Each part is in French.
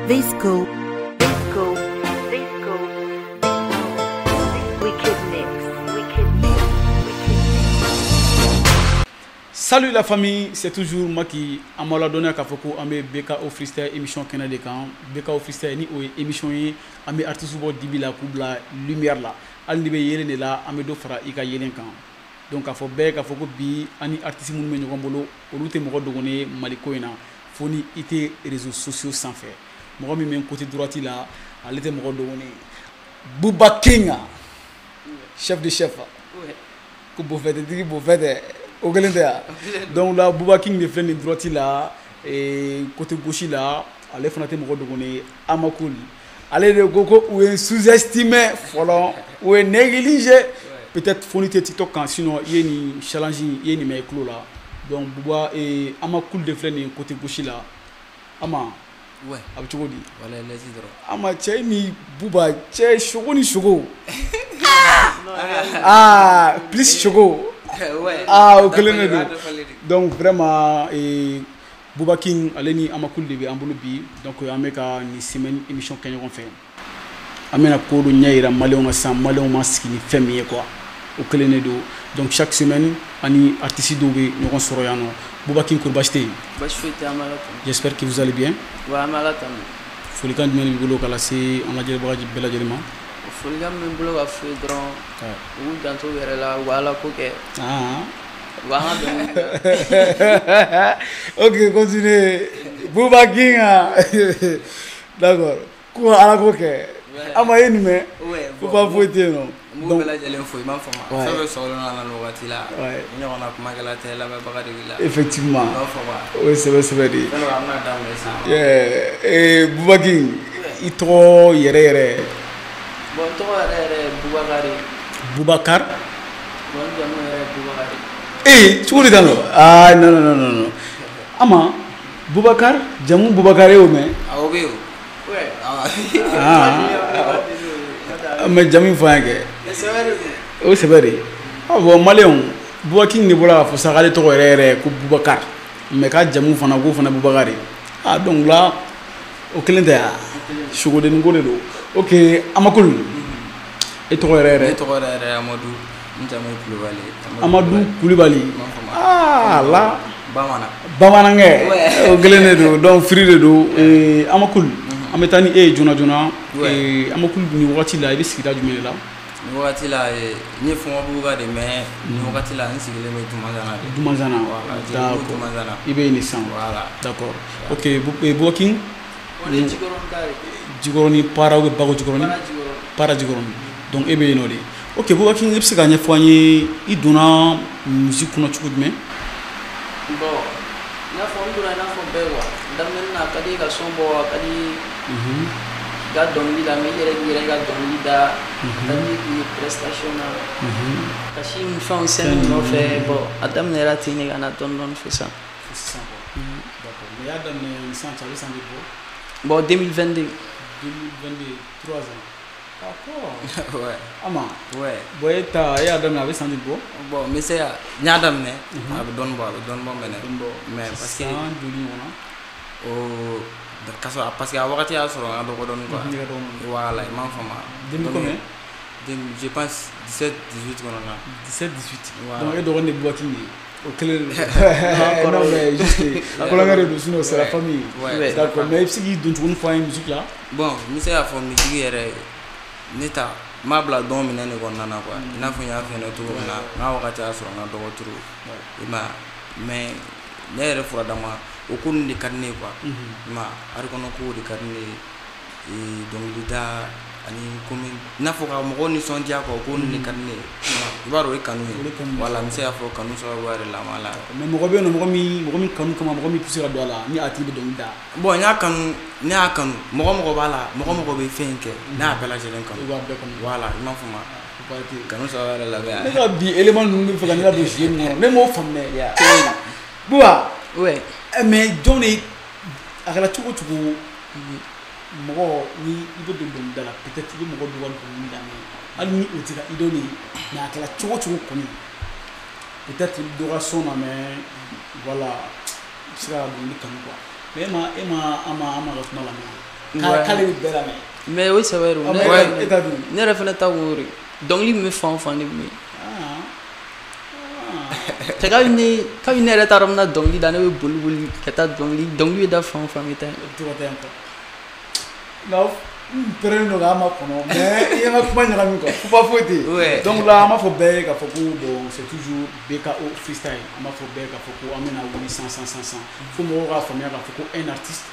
Visco, Visco, Visco, Wicked Mix, Wicked Mix, Wicked Mix. Salut la famille, c'est toujours Maki. Amala donné à Foko, amé BKO Freestyle émission Canada Camp. BKO Freestyle ni émission yi, amé artiste bo dibila kubla lumière là. Al nibe yele là, amé do fara ika yelen kan. Donc à Foko bi ani artiste mun me ñogon bolo, olute mo dogone maliko ina. Foni ité réseaux sociaux sans faire. Mo mi men côté droite là, alete mo dogone Bouba King. Chef de chef. Ouais. Ko bo fete digi bo fete. Donc là, Bouba King de flène droite là, et côté gauche là, allez faire un mot de donner Amakoul. Allez le Gogo ou est sous-estimé, ou est négligé. Peut-être fonité TikTok quand sinon il y a une challenge, il y a une méclo là. Donc Bouba et Amakoul de flène côté gauche là. Ama. Ouais. Abtugodi. Voilà les hydros. Ama tchai ni Bouba tchai chogo ni chogo. Ah, plus chogo. Ouais. Ah, ok, donc vraiment, Bouba King, Aleni Amakoul de Ambolobi, donc Ameka ni semaine émission qu'on fait. Amena Kodo Nyaira, Maléon Assam, Maléon Maski, ni famille quoi. Au Kelenedo. Donc chaque semaine, Ani artiste d'Obe, nous Soroyano. Bouba King Kourbachté. J'espère que vous allez bien. Ouais, Marathon. Folikan de Menibolo Kalasé, on a dit Bella Jelima. Folikan de Menibolo a fait drone. Ou dans tout là, voilà, coquet. Ah. Voilà. Ok, continuez. Bouba King. D'accord. Quoi à la coquet? Ah, mais il me. Ouais. Faut pas fouetter, non? Donc, là, j'ai l'info, il m'a formé. Ça veut sortir dans la loi, là. Ouais. On a pas mal de la bagarre. Effectivement. Oui, c'est vrai, c'est vrai. Et Bouba King, il est trop yéré. Bon, toi, Boubacar. Boubacar? Bon, Boubacar. Eh, tu vois dans ah, non, non, non, non. Ama, Boubacar, Jamou Boubacar est où, mais? Ah, oui. Ouais. Ah. Mais Jamou Fangé. Oui, c'est vrai. Ah, bon, Maléon, Bouba King ne voulait pas faire ça, trop yéré, comme Boubacar. Mais quand Jamou Fanago, Fana Boubacar. Ah, donc là, au calendrier, je suis au Ngodo. Ok, Amakoul. Et trop yéré. Et trop yéré, Amadou. Amadou Koulibaly. Ah là. Bamana. Bamanangé. Au Glenedo, donc free de do. Et Amakoul. Ametani et Jona Jona. Et Amakoul ni wati la il sikita jumé là. Ni wati la ni fuma buga de mais ni wati la nsi gele me Dumazana. Dumazana. D'accord. Ibe ni sang. Voilà. D'accord. OK, Bouba King. On est Jigoron kare. Jigoroni para ou bago Jigoroni. Para Jigoroni. Donc ebe no de. Ok, Bouba King, est-ce que vous avez fait une musique pour notre mais bon, na fond de la fond bewa. Damena kadi ka sombo kadi ga donni da me yere ga donni da kadi ki prestation na kashi une fin scène no fait bon adam ne ratine ga na don fait ça. C'est ça. D'accord. Mais il y a dans 100 ça bon 2022 3 ans. D'accord. Ouais. Ama. Ouais. Boy ta ya adam na be sandi bo. Bon, mais c'est nyadam ne. Abi don bo mene. Mais parce que duli wona. Oh parce que wakati ya soro ngado ko don quoi. Voilà, il m'a fama. Demi combien? Je pense 17 18 on a. 17 18. Voilà. Donc et do on boîte ni. Au clair. Non mais juste pour la mère de sinon c'est la famille. Ouais. D'accord. Mais si qui donne une fois une musique là. Bon, mais c'est la famille qui est neta mabla don mi nene kon nana quoi ina fu nya fe na to na wakati asoro na do turu ima mais ne re fura dama o kun di karne quoi ma ar kono ko di karne e donc lida ani comme na fo ka mo ni son dia ko kun di karne baro e kanu wala mi se afo kanu so ware la mala mais mo be no mo mi kanu kama mo mi pusira do la ni ati be donc da bon nya kanu mo bala mo be fenke na bela jelen kanu voilà il m'a fuma kanu so ware la ba ne ga bi élément nous fa ga do jien mo ne mo fam ne ya bua ouais mais donné akala tuko mo ni ibo do dala peut-être ni mo do wan ko ni dami al ni otira idoni na akala tuko ko ni peut-être do rason mais voilà sera do ni kanu quoi mais ama k'ale bɛ bɛɛ lamɛn. mais oui c'est vrai e ta dun. ne yɛrɛ fana ta wo de dɔnkili min bɛ fan o fan ne bɛ mɛn. cɛ kabi ne yɛrɛ t'a dɔn n bɛna dɔnkili da ne bɛ boli ka taa dɔnkili bɛ da fan o fan bɛ taa yen. to ka taa yan nka pɛrɛnnen don k'an ma kɔnɔ mais i ye n ka kuma ɲagami quoi fuba foyi tɛ yen. donc là an b'a fɔ bɛɛ ye k'a fɔ ko bon c'est toujours BKO freestyle an b'a fɔ bɛɛ ye k'a fɔ ko an bɛna wuli san fo mɔgɔw k'a faamuya k'a fɔ ko un artiste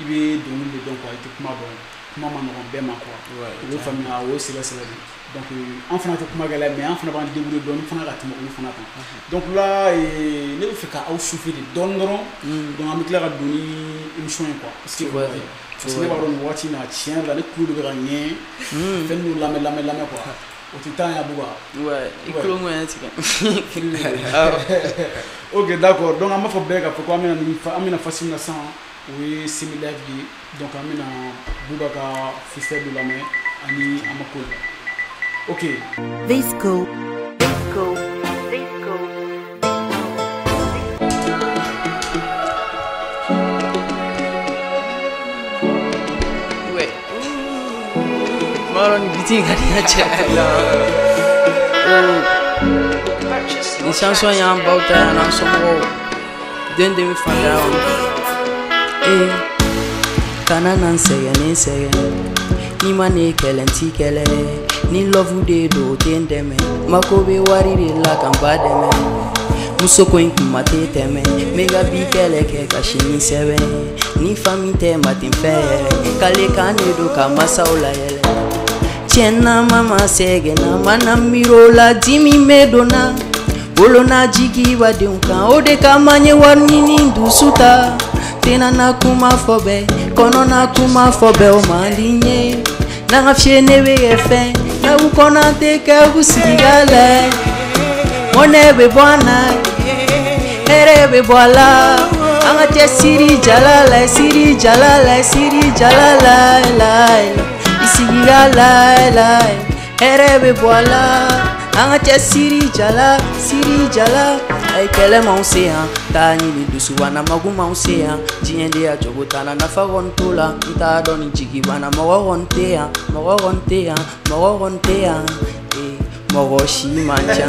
i bɛ dɔnkili de dɔn quoi i tɛ kuma dɔn kuma ma nɔgɔn bɛɛ ma quoi i bɛ faamuya o ye sɛbɛ de donc an fana tɛ kuma gɛlɛya mais an fana b'an débrouiller dɔɔni fana ka tɛmɛ olu fana kan donc là ne bɛ fɛ ka aw chauffer de dɔɔni dɔrɔn donc an bɛ tila ka don ni émission ye quoi parce que ne b'a dɔn nin waati in na tiɲɛ yɛrɛ la ne kulo de bɛ ka ɲɛ fɛn ninnu lamɛn quoi o tɛ taa yan buga. i kulo ŋɔɲɛ tigɛ. ok d'accord donc an b'a fɔ bɛɛ k'a fɔ ko an bɛna fasi min na sisan o ye semi live de ye donc an bɛna buba ka freestyle dɔ lamɛn ani Amako. ok. Visco. Orang biti kan dia cakap ni chanson yang bauta yang semua den demi fanda kana nan saya ni mane kelenti kele ni love de do tendeme makobe wari de la kamba deme muso ko inkumate teme mega bi kele ke kashini sebe ni famite matin fe kale kane do kamasa olayele Tiena mama segena mana mirola dimi medona bolona jigi wade unka ode kamanye warnini ndusuta tena na kuma fobe kono na kuma fobe o malinye na ngafye nebe efe na ukona teka busigale monebe bwana erebe bwala anga siri jalala la Isigira la erebe boala anga siri jala ay kele mauseya tani ni dusu wana maguma useya jiende ya jogotana na fagontola nta doni jigi wana mawagonteya Mogoshi mancha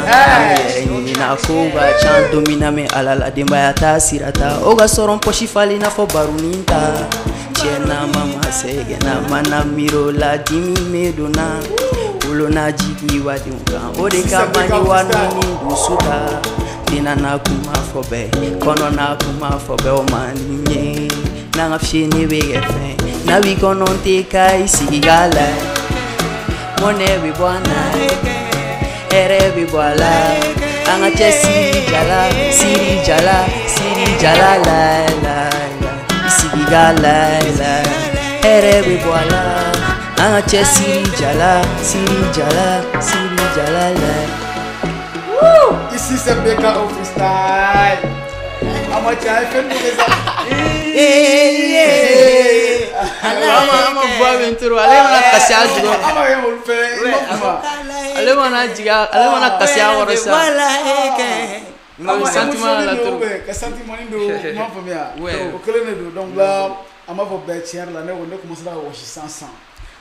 ni na koba chanto miname alala demba ya tasirata oga soron poshi fali na fo baruninta Tiena mama sege na mana miro la dimi medona ulona jigi wadunga ode kamani wanini dusuta tina na kuma fobe kono na kuma fobe o maninye na ngafshini begefe na wikono nteka isigala mone bibwana erebe bwala anga siri jala la Isigala erebe boala anga siri jala la. Ici c'est BKO freestyle. Amatia fait nous ama boa venturo ale mana kasia jugo ama ye mol fe ale mana kasia woro sa no sentiment la tour que sentiment ndo ma famia o kele do donc là ama fo be tier la ne wonde commencer à washi sans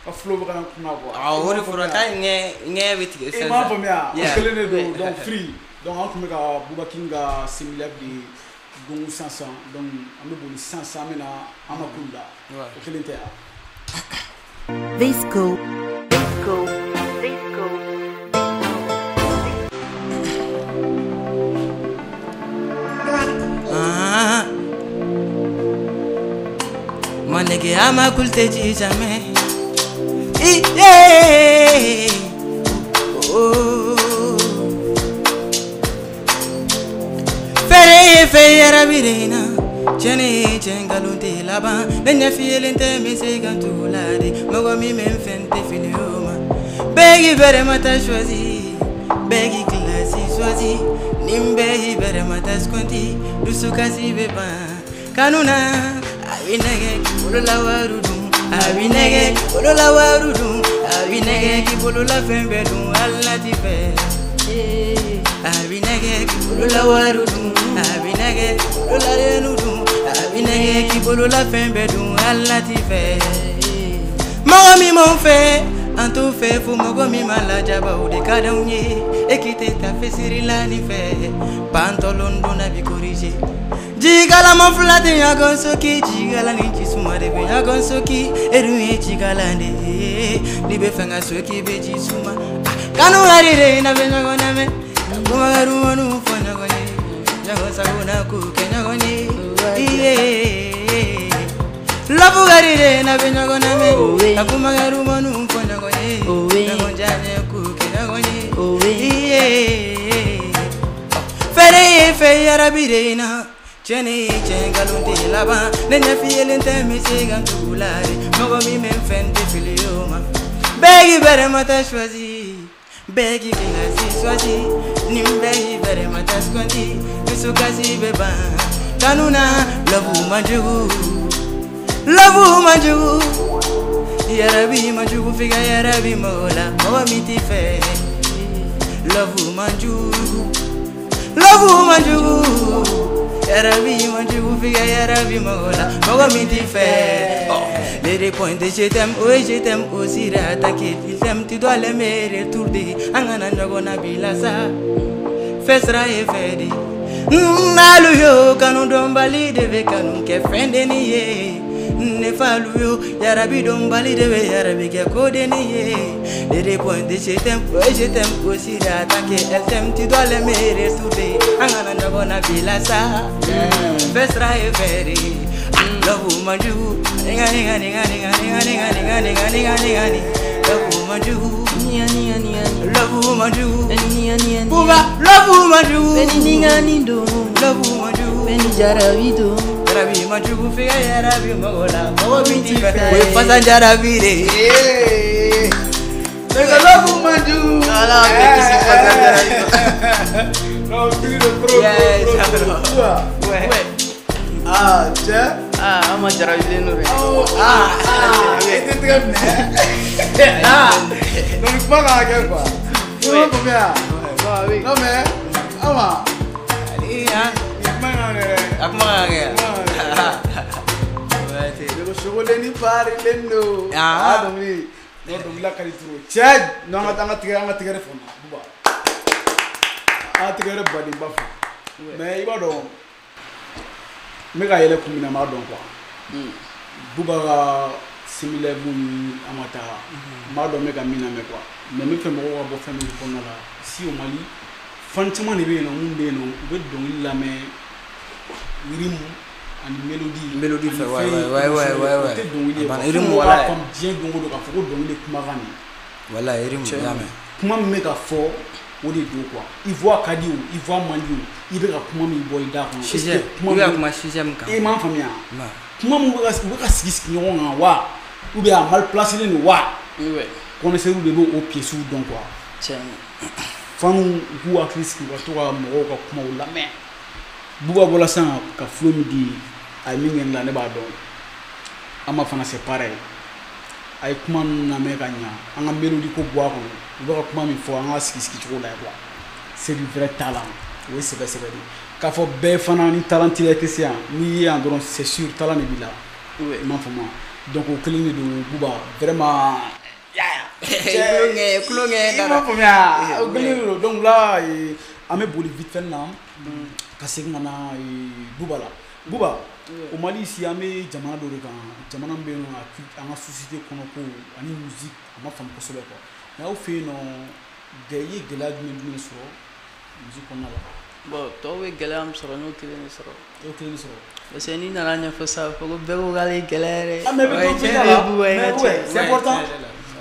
a flow kana kuna ko a wori fura ta nge biti e ma famia o kele do donc free donc on come ka buba kinga similaire de gongu 500 donc ambe boni 500 mena amakunda o kele nte Visco. Manege ama kulte jamais Fere rabirena Jene jengalunte laba Nenya fielente mesegantulade Mogo mi memfente filioma Begi bere mata choisi Begi klasi choisi Nimbe bere mata skonti Dusukasi beba Kanuna Awinege ulula warudum Awinege ulula warudum Awinege kibulula fembedum Allatife Awinege kibulula warudum Awinege ulula renudum Awinege kibulula fembedum Allatife Mɔgɔ min m'o fɛ an t'o fɛ fo mɔgɔ min ma lajaba o de ka d'anw ye e k'i tɛ taa fesirila nin fɛ pantɔlon donna bi corriger jikalama fila tɛ ɲɔgɔn soki jikala ni jisuma de bɛ ɲɔgɔn soki e dun ye jikalan de ye n'i bɛ fɛ ka soki bɛ jisuma kanu hari de na bɛ ɲɔgɔn lamɛn ka kumakarumaniw fɔ ɲɔgɔn ye ɲɔgɔn sagona k'u kɛ ɲɔgɔn ye Love gari de na be ɲɔgɔn lamɛn ka kumakarumaniw fɔ ɲɔgɔn ye ɲɔgɔn diyaɲɛ k'u kɛ ɲɔgɔn ye fɛrɛ ye fɛ yarabi de in na tiɲɛ ye tiɲɛ nkalon tɛ laban ne ɲɛ fiyelen tɛ n bɛ se ka tugu la de mɔgɔ min bɛ n fɛ n tɛ fili o ma bɛɛ k'i bɛrɛma ta choisi bɛɛ k'i kilasi choisi nin bɛɛ k'i bɛrɛma ta suganti dusukasi bɛ ban kanu na love man jugu love man jugu yarabi man jugu f'i ka yarabi mɔgɔ la mɔgɔ min t'i fɛ love man jugu love man jugu yarabi man jugu f'i ka yarabi mɔgɔ la mɔgɔ min t'i fɛ les deux points de je t'aime oui je t'aime aussi d'attaquer il t'aime tu dois l'aimer retourner an kana ɲɔgɔn na bila sa fɛ sira ye fɛ de n'alu yo kanu dɔnbali de bɛ kanu kɛ fɛn denni ye ne falu yo yarabi dɔnbali de bɛ yarabi kɛ ko denni ye les deux points de je t'aime oui je t'aime aussi d'attaquer elle t'aime tu dois l'aimer retourner an kana ɲɔgɔn na bila sa fɛ sira ye fɛ de love man jugu ninga ninga ninga ninga ninga ninga ninga ninga ninga ninga ninga love man jugu love man jugu buba love man jugu beni ninga nindo love man jugu beni jarabi do jarabi man jugu fika jarabi magola mɔgɔ min t'i fɛ o ye fasa jarabi de ye nigga love man jugu ala bɛ kisi fasa jarabi non plus de pro ouais ah tiens ama jarabilen do c'était très bien donc pas la gueule quoi non combien non mais ama akuma kɛ le chocolat ni pari lendo donc ni donc la qualité tiens non anga tigɛ fona buba a tigɛ badi ba fa mais i b'a dɔn me ka yɛlɛ kun min na m'a dɔn quoi buba ka similaire mun amata m'a dɔn me ka min lamɛn quoi mais me fɛ mɔgɔw ka bɔ fɛn min kɔnɔna la si au Mali fan caman de bɛ yen nɔ mun bɛ yen nɔ u bɛ dɔnkili lamɛn rythme ani mélodie fɛ o tɛ dɔnkili ye quoi rythme fo wala mɔgɔw k'a faamu diɲɛ don o don k'a fɔ ko dɔnkili ye kumakan de ye wala rythme y'a mɛn kuma min bɛ ka fɔ o de don quoi ivoire ka di o ivoire man di o i bɛ ka kuma min bɔ i da kɔnɔ i bɛ ka kuma sixième kan e m'a faamuya kuma min u bɛ ka sigi ɲɔgɔn kan wa ou bien a mal placé don wa connaisseurs de b'o pièces dɔn quoi fanu k'u hakili sigi ka to ka mɔgɔw ka kumaw lamɛn buba bɔla sisan ka flow min di a ye min kɛ ne la ne b'a dɔn ama fana c'est pareil a ye kuma ninnu lamɛn ka ɲa an ka mélodie ko bɔ a kɔnɔ u bɛ ka kuma min fɔ an ka sigi cogo la ye quoi c'est du vrai talent o ye sɛbɛ de k'a fɔ bɛɛ fana ni talent t'i la i tɛ se yan n'i ye yan dɔrɔn c'est sûr talent de b'i la i m'a faamu donc o kelen de don buba vraiment kulonkɛ i m'a faamuya o kelen de don donc là an bɛ boli vite fait na ka segin ka na buba la buba o Mali ici an bɛ jamana dɔ de kan jamana min bɛ yen nɔ an ka société kɔnɔ ko ani musique a ma faamu kosɛbɛ quoi mais aw fɛ yen nɔ i ye gɛlɛya jumɛn sɔrɔ musique kɔnɔna la bon tɔw bɛ gɛlɛya min sɔrɔ n'o kelen de sɔrɔ o kelen de sɔrɔ parce que n'i nana ɲɛfɔ sa fɔ ko bɛɛ ko k'ale ye gɛlɛya yɛrɛ ah mais bɛ to bɛɛ la mais ouais c'est important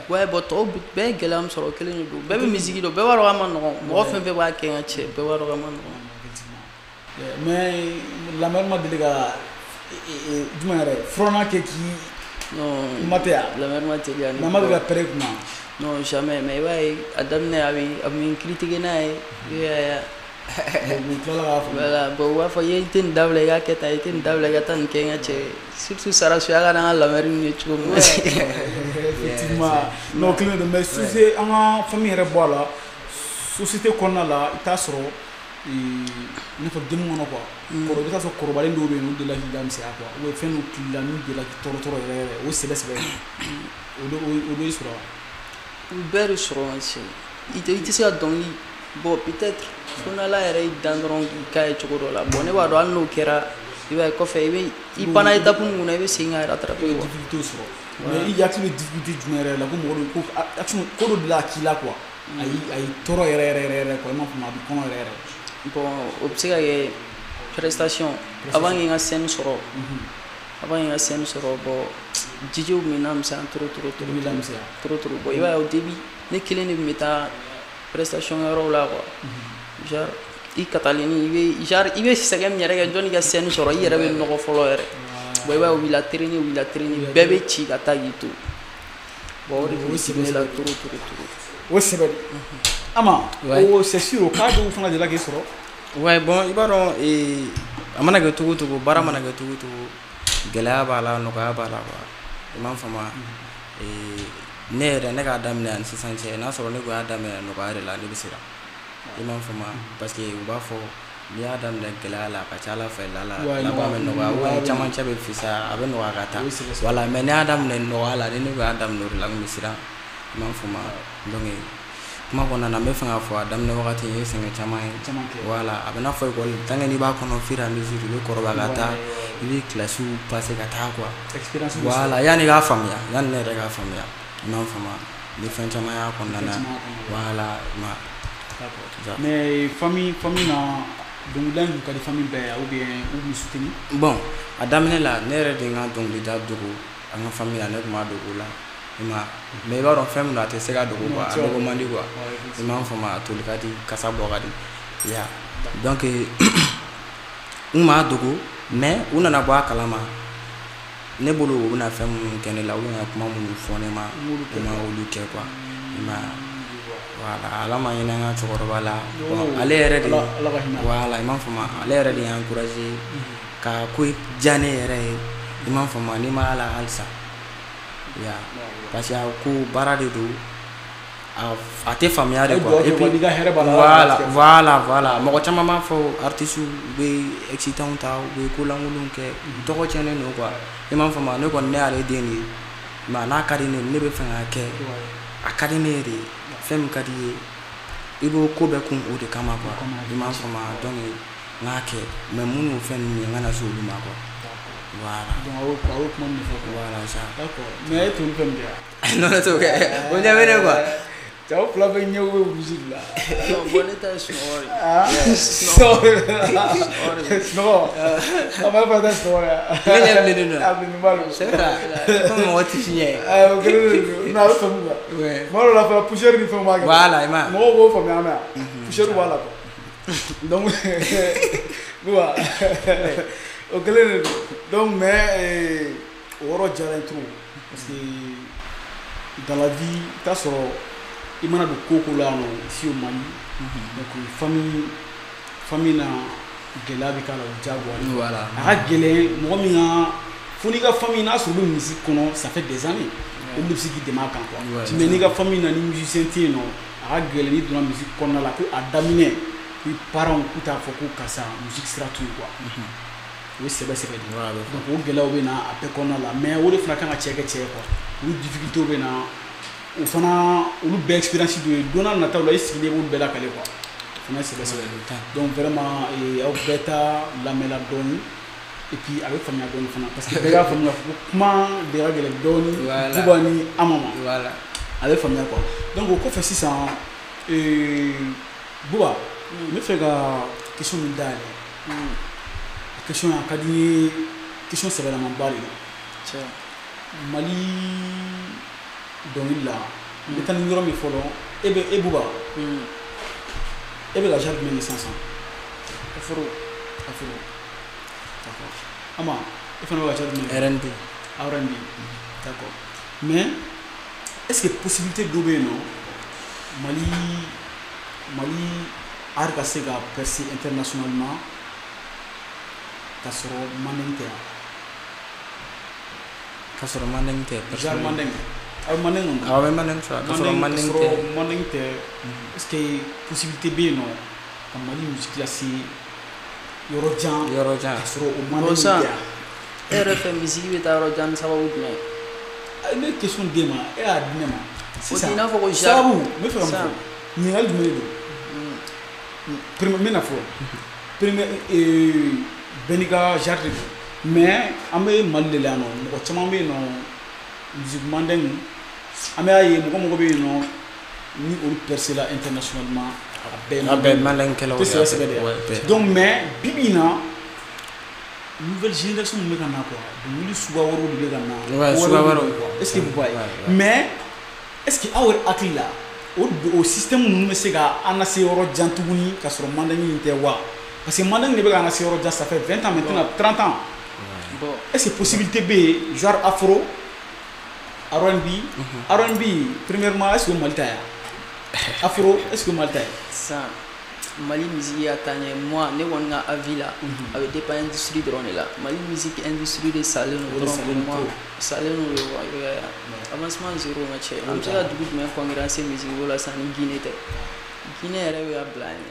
ouais bon tɔw bɛɛ ye gɛlɛya min sɔrɔ o kelen de don bɛɛ bɛ musique dɔn bɛɛ b'a dɔn k'a ma nɔgɔn mɔgɔ fɛn fɛn b'a kɛ ka cɛ bɛɛ b'a dɔn k'a ma nɔgɔn mais lamɛn ma deli ka jumɛn yɛrɛ furanna kɛ k'i ma tɛ yan lamɛn ma teliya mais a ma deli ka pɛrɛ kunna non jamais mais i b'a ye a daminɛ a bɛ critiquer n'a ye voilà bon u b'a fɔ i tɛ nin dabila i k'a kɛ tan i tɛ nin dabila i ka taa nin kɛ n ka cɛ surtout Sarasu ka n'an ka lamɛn ninnu ye cogo min na effectivement non kelen don mais société an ka famille yɛrɛ bɔ a la société kɔnɔna la i t'a sɔrɔ i n'a fɔ demi kɔnɔ quoi kɔrɔ i bɛ taa sɔrɔ kɔrɔbalen dɔw bɛ yen n'u delila k'i lamisɛnya quoi ou bien fɛn dɔw k'i la n'u delila k'i tɔɔrɔ yɛrɛ yɛrɛ o ye sɛbɛ o do sura u bɛɛ de sɔrɔ cɛ i tɛ se ka dɔnkili bon peut-être fo n'ala yɛrɛ y'i dan dɔrɔn k'i k'a ye cogo dɔ la bon ne b'a dɔn hali n'o kɛra i b'a ye kɔfɛ i panna étape min kunna i bɛ segin ka rattraper quoi. difficulté sɔrɔ mais i hakili bɛ difficulté jumɛn yɛrɛ la ko mɔgɔ dɔ ko action ko dɔ de la k'i la quoi ayi tɔɔrɔ yɛrɛ quoi i m'a faamu a bɛ kɔnɔ yɛrɛ bon o bɛ se ka kɛ prestation avant que n ka scène sɔrɔ bon jijiw bɛ na misɛnya trop bon i b'a ye au début ne kelen de tun bɛ taa prestation yɔrɔw la quoi genre i kataleni i bɛ sɛgɛn min yɛrɛ kɛ jɔnni ka scène sɔrɔ i yɛrɛ bɛ nɔgɔ fɔlɔ yɛrɛ bon i b'a ye u b'i la traîner bɛɛ bɛ ci ka taa k'i to bon o de tun bɛ sɛbɛn ne la trop o sɛbɛn ama o c'est sûr o cas dɔw fana delila k'i sɔrɔ ouais bon i b'a dɔn a mana kɛ cogo cogo baara mana kɛ cogo cogo gɛlɛya b'a la nɔgɔya b'a la quoi i m'a faamu ne yɛrɛ ne k'a daminɛ ani sisan cɛ n'a sɔrɔ ne ko y'a daminɛ nɔgɔya de la ne bɛ siran i m'a faamu parce que u b'a fɔ n'i y'a daminɛ gɛlɛya la a ka ca Ala fɛ laban bɛ nɔgɔya ou camancɛ bɛ fisaya a bɛ nɔgɔya ka taa voilà mais ne y'a daminɛ nɔgɔya la ne ko y'a daminɛ o de la n bɛ siran i m'a faamu donc kuma kɔnɔna na n bɛ fɛ k'a fɔ a daminɛ wagati n ye sɛgɛn caman ye voilà a bɛ n'a fɔ école tant que n'i b'a kɔnɔ fur et à mesure i bɛ kɔrɔbaya ka taa i bɛ classe passer ka taa quoi voilà yanni i k'a faamuya yanni ne yɛrɛ k'a faamuya i m'a faamu ni fɛn caman y'a kɔnɔna na voilà mais famille na dɔnkilida in ka di famille bɛɛ ya ou bien u b'i soutenir bon a daminɛ la ne yɛrɛ de n ka dɔnkilida dogo an ka famille la ne tun b'a dogo la mais i b'a dɔn fɛn min don a tɛ se ka dogo quoi a dogo man di quoi i m'a faamu a toli ka di kasa bɔ ka di ya donc n m'a dogo mais u nana bɔ a kalama ne bolo u bɛna fɛn minnu kɛ ne la u bɛna kuma minnu fɔ ne ma u ma olu kɛ quoi voilà ala ma ɲinɛ an ka cɛkɔrɔba la bon ale yɛrɛ de voilà i m'a faamu ale yɛrɛ de y'an encouragé ka ko diya ne yɛrɛ ye i m'a faamu n'i ma ala halisa ya parce que a ko baara de don a tɛ faamuya de quoi et puis voilà mɔgɔ caman b'a fɔ artiste u bɛ excitant ta u bɛ ko lankolon kɛ tɔgɔ tiɲɛnen don quoi i m'a faamu ne kɔni ne y'ale den de ye mais n'a ka di ne ne bɛ fɛ k'a kɛ a ka di ne yɛrɛ ye fɛn min ka di ye i b'o ko bɛɛ kun o de kama quoi i m'a faamu donc n k'a kɛ mais minnu fɛn ninnu ye n kana se olu ma quoi voilà donc a y'o kuma min fɔ voilà ça d'accord mais e t'olu fɛn min kɛ wa non ne t'o kɛ o ɲɛ bɛ ne quoi cɛw fila bɛ ɲɛw bɛ musique la non bon ne ta ye sunɔgɔ de sunɔgɔ a b'a fɔ ta sunɔgɔ ne ɲɛ bilennen don a bilennen b'a la c'est vrai comme mɔgɔ tɛ fiɲɛ ye o kelen de don n'a bɛ faamu quoi tuma dɔw la fana poussière ni fɛnw b'a kɛ voilà i ma mɔgɔw b'o faamuya an na yan poussière b'a la quoi donc voilà o kelen de don donc mais o yɔrɔ diyara n ye trop parce que dans la vie i t'a sɔrɔ i mana don ko o ko la yan nɔ ici au Mali donc famille na gɛlɛya bɛ k'a la o diyagoya voilà a ka gɛlɛn mɔgɔ min ka fo n'i ka famille n'a sɔrɔ u bɛ musique kɔnɔ ça fait des années olu de bɛ se k'i dɛmɛ a kan quoi mais n'i ka famille na ni musicien tɛ yen nɔ a ka gɛlɛn n'i donna musique kɔnɔna la ko a daminɛ i parents k'u t'a fɔ ko karisa musique sira t'u ye quoi o ye sɛbɛ sɛbɛ de donc o gɛlɛyaw bɛ na a bɛɛ kɔnɔna la mais o de fana kan ka cɛ kɛ cɛ ye quoi olu difficultés bɛ na o fana olu bɛɛ expérience dɔ ye don n'a nataw la i sigilen b'olu bɛɛ lakale quoi o fana ye sɛbɛ sɛbɛ donc vraiment aw bɛɛ ta lamɛnla dɔɔni et puis a bɛ faamuya dɔɔni fana parce que bɛɛ y'a faamuya ko kuma de ka gɛlɛn dɔɔni Buba ni Ama ma a bɛ faamuya quoi donc o kɔfɛ sisan Buba n bɛ fɛ ka question min dayɛlɛ question a ka di n ye question sɛbɛlamanba de don Mali dɔnkili la n bɛ taa ni yɔrɔ min fɔlɔ e Buba e bɛ ka genre jumɛn de sisan afro d'accord Ama e fana bɛ ka genre jumɛn R&B d'accord mais est-ce que possibilité dɔ bɛ yen nɔ Mali art ka se ka percer internationalement ka sɔrɔ Mandeng tɛ yan ka sɔrɔ Mandeng tɛ genre Mandeng aw Mandeng kɔni awɔ bɛ Mandeng sɔrɔ ka sɔrɔ Mandeng tɛ est-ce que possibilité bɛ yen nɔ ka Mali musique lase yɔrɔ jan ka sɔrɔ o Mandeng tɛ yan e yɛrɛ fɛ musique bɛ taa yɔrɔ jan ni sababu jumɛn ne question d'e ma e y'a di ne ma sisan n'a fɔ ko sababu n bɛ fɛ ka mun fɔ ɲininkali jumɛn de don n bɛna fɔ premier bɛɛ n'i ka genre de don mais an bɛ Mali de la yan nɔ mɔgɔ caman bɛ yen nɔ musique mandeng an bɛ y'a ye mɔgɔ bɛ yen nɔ ni olu percé la internationalement a bɛɛ mandeng kɛlaw tɛ sɛbɛ de donc mais bibi in na nouvelle génération min bɛ ka na quoi wuli suguya wɛrɛw de bɛ ka na suguya wɛrɛw est ce que vous voyez mais est ce que aw yɛrɛ hakili la o système ninnu bɛ se ka an lase yɔrɔ jan tuguni ka sɔrɔ mandeng in tɛ wa parce que mandeng de bɛ ka an lase yɔrɔ jan ça fait 20 ans maintenant 30 ans est ce que possibilité bɛ yen genre afro R&B premièrement est ce que Mali ta ye afro est ce que Mali ta ye sisan Mali musique y'a taa ɲɛ moi ne kɔni ka avis la a bɛ dépend industrie dɔrɔn de la Mali musique industrie de salen don dɔrɔn pour moi salen don de wa avancement zéro ŋa cɛ an bɛ se ka dugu jumɛn concurrence musique ko la sisan ni Guinée tɛ Guinée yɛrɛ bɛ ka bila ɲɛ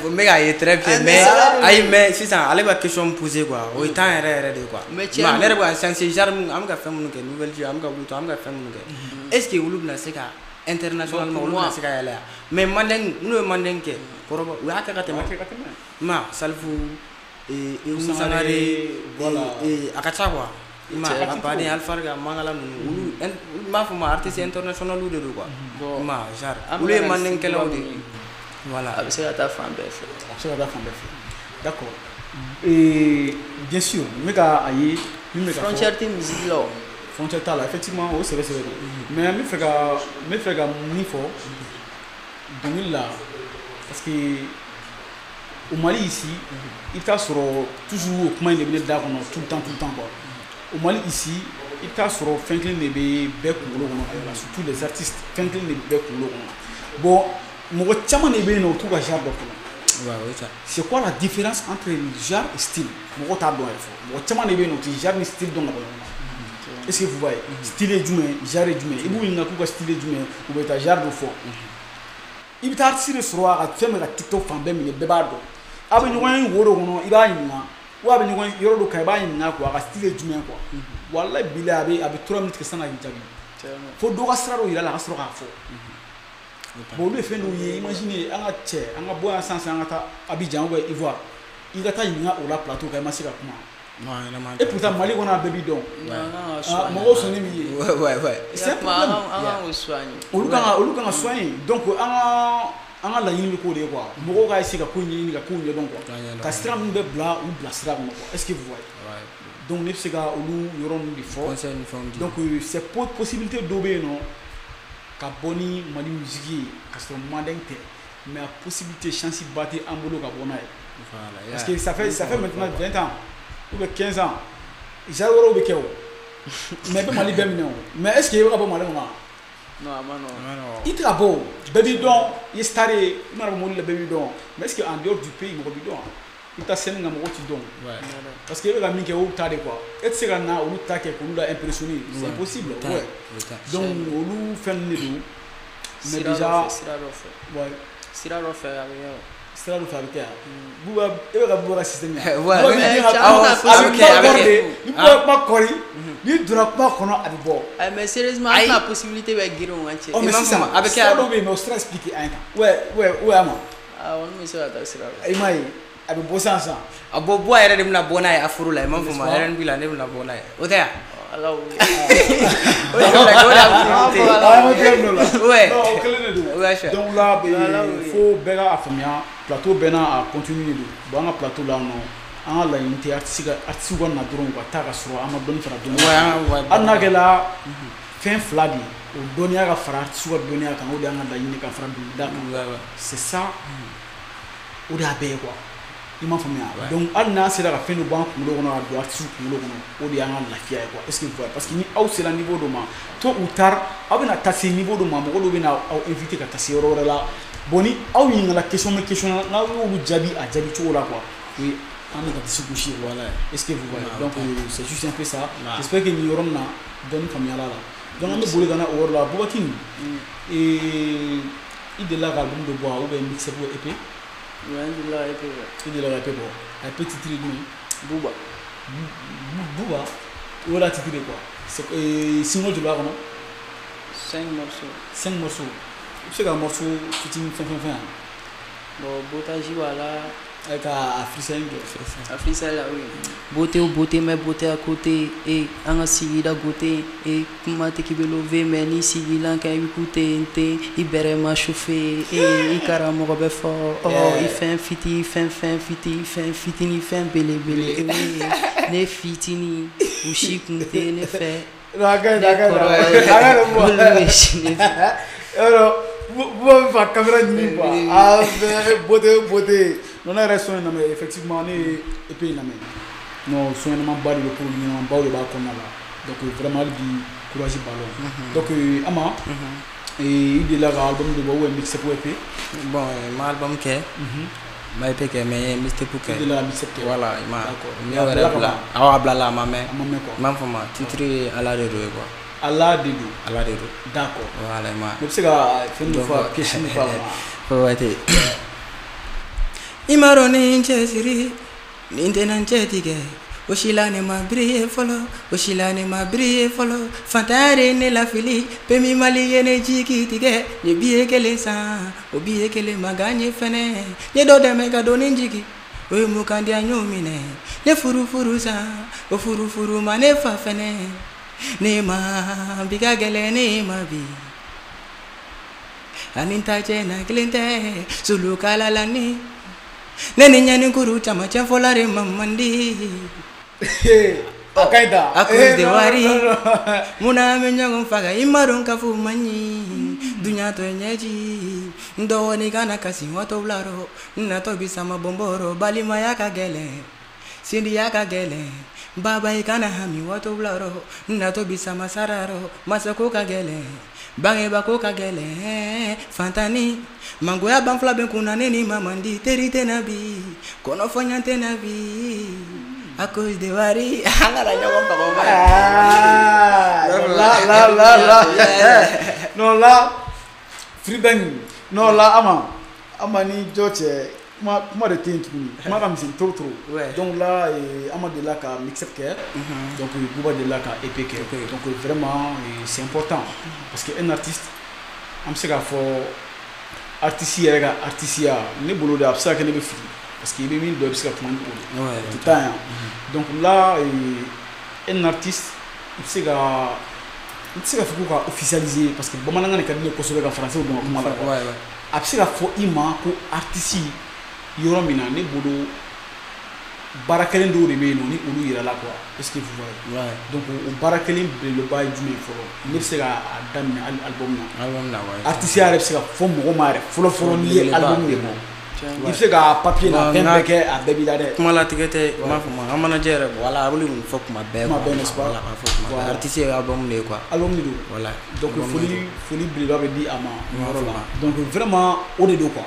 n bɛ k'a ye très bien mais ayi mais sisan ale bɛ question poser quoi o ye temps yɛrɛ de quoi mais ne yɛrɛ bɛ ka sense genre an bɛ ka fɛn minnu kɛ nouvelle an bɛ ka wuli to an bɛ ka fɛn minnu kɛ est ce que olu bɛna se ka internationalement olu bɛna se ka yɛlɛ yan mais mandeng n'u ye mandeng kɛ kɔrɔbɔ u y'a kɛ ka tɛmɛ ma Salifou Sangare a ka ca quoi ma a baden Alpharga Mangala ninnu olu n b'a fɔ ma artiste international de don quoi ma genre olu ye mandeng kɛlaw de voilà a bɛ se ka taa fan bɛɛ fɛ d'accord bien sûr n bɛ ka a ye min bɛ ka fɔ frontière tɛ musique la o frontière t'a la effectivement o sɛbɛ sɛbɛ don mais n bɛ fɛ ka min fɔ dɔnkili la parce que au Mali ici i bɛ taa sɔrɔ toujours o kuma in de bɛ ne da kɔnɔ tout le temps quoi au Mali ici i bɛ taa sɔrɔ fɛn kelen de bɛ bɛɛ kunkolo kɔnɔ surtout les artistes fɛn kelen de bɛ bɛɛ kunkolo kɔnɔ bon mɔgɔ caman de bɛ yen nɔ o t'u ka genre dɔ kɔnɔ c'est quoi la différence entre genre et style mɔgɔ t'a dɔn yɛrɛ fɔ mɔgɔ caman de bɛ yen nɔ o tɛ genre ni style dɔn ka bɔ ɲɔgɔn na est ce que vous voyez style ye jumɛn genre ye jumɛn i b'u ɲininka k'u ka style ye jumɛn u bɛ taa genre dɔ fɔ i bɛ taa artiste de sɔrɔ a ka fɛn bɛ ka TikTok fan bɛɛ minɛ bɛɛ b'a dɔn a bɛ ɲɔgɔn ye wo dɔ kɔnɔ i b'a ɲininka ou a bɛ ɲɔgɔn yɔrɔ dɔ kan i b'a ɲininka quoi a ka style ye jumɛn quoi walayi bilayi a bɛ 3 minutes kɛ san'a k'i jaabi fo dɔ ka sira dɔ yira la a ka sɔrɔ k'a fɔ bon olu ye fɛn dɔw ye imagine an ka cɛ an ka bɔ yan sisan an ka taa Abidjan ou bien Ivoire i ka taa ɲininka o la plateau kan i ma se ka kuma et pourtant Mali kɔnɔ a bɛɛ b'i dɔn mɔgɔw sɔnni b'i ye c'est un problème olu kan ka soigner donc an ka laɲini bɛ k'o de ye quoi mɔgɔw ka essayer ka ko ɲɛɲini ka kow ɲɛdɔn quoi ka sira min bɛ bila u bila sira kɔnɔ quoi est ce que vous voyez donc ne bɛ se ka olu yɔrɔ ninnu de fɔ donc c'est possibilité dɔw bɛ yen nɔ ka bɔ ni Mali musique ye ka sɔrɔ mandeng tɛ mais a possibilité chance ba tɛ an bolo ka bɔ n'a ye parce que ça fait maintenant 20 ans ou bien 15 ans genre wɛrɛw bɛ kɛ o mais bɛ Mali bɛɛ minɛ o mais est ce que i bɛ ka bɔ Mali kɔnɔ non a ma nɔgɔn i tɛ ka bɔ o bɛɛ b'i dɔn i ye star ye i mana bɔ mobili la bɛɛ b'i dɔn mais est ce que en dehors du pays mɔgɔ b'i dɔn i bɛ taa scène kan mɔgɔw t'i dɔn parce que i bɛ ka min kɛ olu ta de quoi e tɛ se ka na olu ta kɛ k'olu la impressionner c'est impossible ouais donc olu fɛn ninnu de don mais déjà sira dɔ fɛ a bɛ kɛ o sira dɔ fɛ a bɛ kɛ yan buba e bɛ ka buba ka système yan ni buba kuma kɔri n'i donna kuma kɔnɔ a bɛ bɔ mais sérieusement an tɛna possibilité bɛ girin o kan cɛ mais sisan a bɛ kɛ sira dɔw bɛ yen mais o sira expliquer an ye tan ouais a ma olu bɛ se ka taa sira dɔ i m'a ye a bɛ bɔ sisan a bɔ yɛrɛ de bɛna bɔ n'a ye afro la i m'a fɔ ma R&B la ne bɛna bɔ n'a ye o tɛ yan donc là fo bɛɛ ka faamuya plateau bɛɛ n'a continue de don bon an ka plateau la nɔ an ka laɲini tɛ artiste ka na dɔrɔn ka taa ka sɔrɔ an ma dɔnni fara dɔnni hali n'a kɛra fɛn fila de ye o dɔnniya ka fara artiste ka dɔnniya kan o de y'an ka laɲini ka fara dɔnkilida kan c'est ça o de y'a bɛɛ ye quoi i m'a faamuya donc hali n'an sera ka fɛn dɔ b'an kunkolo kɔnɔ ka don artiste kunkolo kɔnɔ o de y'an ka lafiya ye quoi est ce que vous voyez parce que ni aw sera niveau dɔ ma tôt ou tard aw bɛna taa se niveau dɔ ma mɔgɔ dɔw bɛna aw invité ka taa se yɔrɔ wɛrɛ la bon ni aw ɲininkala question na n'aw y'olu jaabi a jaabi cogo la quoi o ye an bɛ ka disi gosi voilà est ce que vous voyez donc c'est juste un peu ça j'espère que nin yɔrɔ nin na dɔɔni faamuyala la donc an bɛ boli ka na o yɔrɔ la Boubacar i delila ka album dɔ bɔ ou bien mixtape ou EP il delila ka EP bɔ a EP titre jumɛn Bouba, où la titre quoi? C'est single de l'art, non? 5 morceaux. 5 morceaux. C'est un morceau qui est fin. Bon, Botaji, voilà. Avec un freestyle. A freestyle là, oui. Beauté ou beauté, mais beauté à côté. Et en assis à côté. Et comment t'es qui veut lever, mais ni si il a qu'à écouter. Il bere m'a chauffé. Et il carame robé fort. Oh, il fait un fiti, il fait un fiti, il fait un fitini, il fait un belé. Ne fitini. Ou chikunte, ne fait. Regarde. Alors, vous avez fait caméra de quoi? Ah, beauté. Non, on reste effectivement, on est épais. Non, soin de ma barre de pour lui, on barre de balcon là. Donc, vraiment, il courage ballon. Donc, Ama, et il est là, l'album de Baou et mixé pour épais. Bon, mon album qu'est. Mais épais, mais mixé pour qu'est. Il est là, mixé pour voilà, il m'a. Ah, blala, ma mère. Ma femme, titre à la de quoi. Allah de d'accord. Voilà, ma. Mais c'est que fait une fois question pas. Faut Imaroni nchesiri nintena nchetige oshilane ma briller folo fantare ne la fili pemi mali ene jikitige ne biye kele sa obiye kele maganye fene ne do de mega do ninjiki o mukandi anyomine ne furu sa o furu ma ne fa fene ne ma biga gele ne ma bi aninta chena klinte sulu kala lani nene nyani kuru chama chafolare mamandi akaida akos de wari muna menyago faga imaron kafu manyi dunya to nyeji ndo ni kana kasi wato blaro na to bisama bomboro bali mayaka gele sindi yaka gele baba ikana hami wato blaro na to bisama sararo masako ka gele bange bako ka gele fantani mango ya banfla ben kuna neni mamandi terite nabi kono fonyante nabi à cause de wari angala nyogo papa non là free bang non là ama ni joche comment de tin tout comment comme c'est trop donc là ama de là ka mix up care donc Bouba de là ka EP care donc vraiment c'est important parce que un artiste am se ga fo artiste yɛrɛ artiste ne bolo de a bɛ se ka kɛ ne bɛ fili parce que i bɛ min dɔn i bɛ se ka kuma ni o de tout temps yan donc là un artiste i bɛ se ka fɔ ko ka officialiser parce que bamanankan de ka di ne kosɛbɛ ka français dɔn ka kuma la a bɛ se ka fɔ i ma ko artiste yɔrɔ min na ne bolo baara kelen dɔw de bɛ yen nɔ ni olu yira la quoi est-ce que vous voyez donc o baara kelen belebeleba ye jumɛn ye fɔlɔ ne bɛ se ka daminɛ hali album na artiste yɛrɛ bɛ se ka fɔ mɔgɔ ma yɛrɛ fɔlɔ n'i ye album de bɔ i bɛ se ka papier na fɛn bɛɛ kɛ a bɛɛ b'i la dɛ kuma latigɛ tɛ i m'a fɔ ma an manajɛ yɛrɛ voilà a bɛ nin fɔ kuma bɛɛ n'est-ce pas voilà artiste ye album de ye quoi album de don voilà donc foli belebeleba bɛ di a ma o yɔrɔ la donc vraiment o de don quoi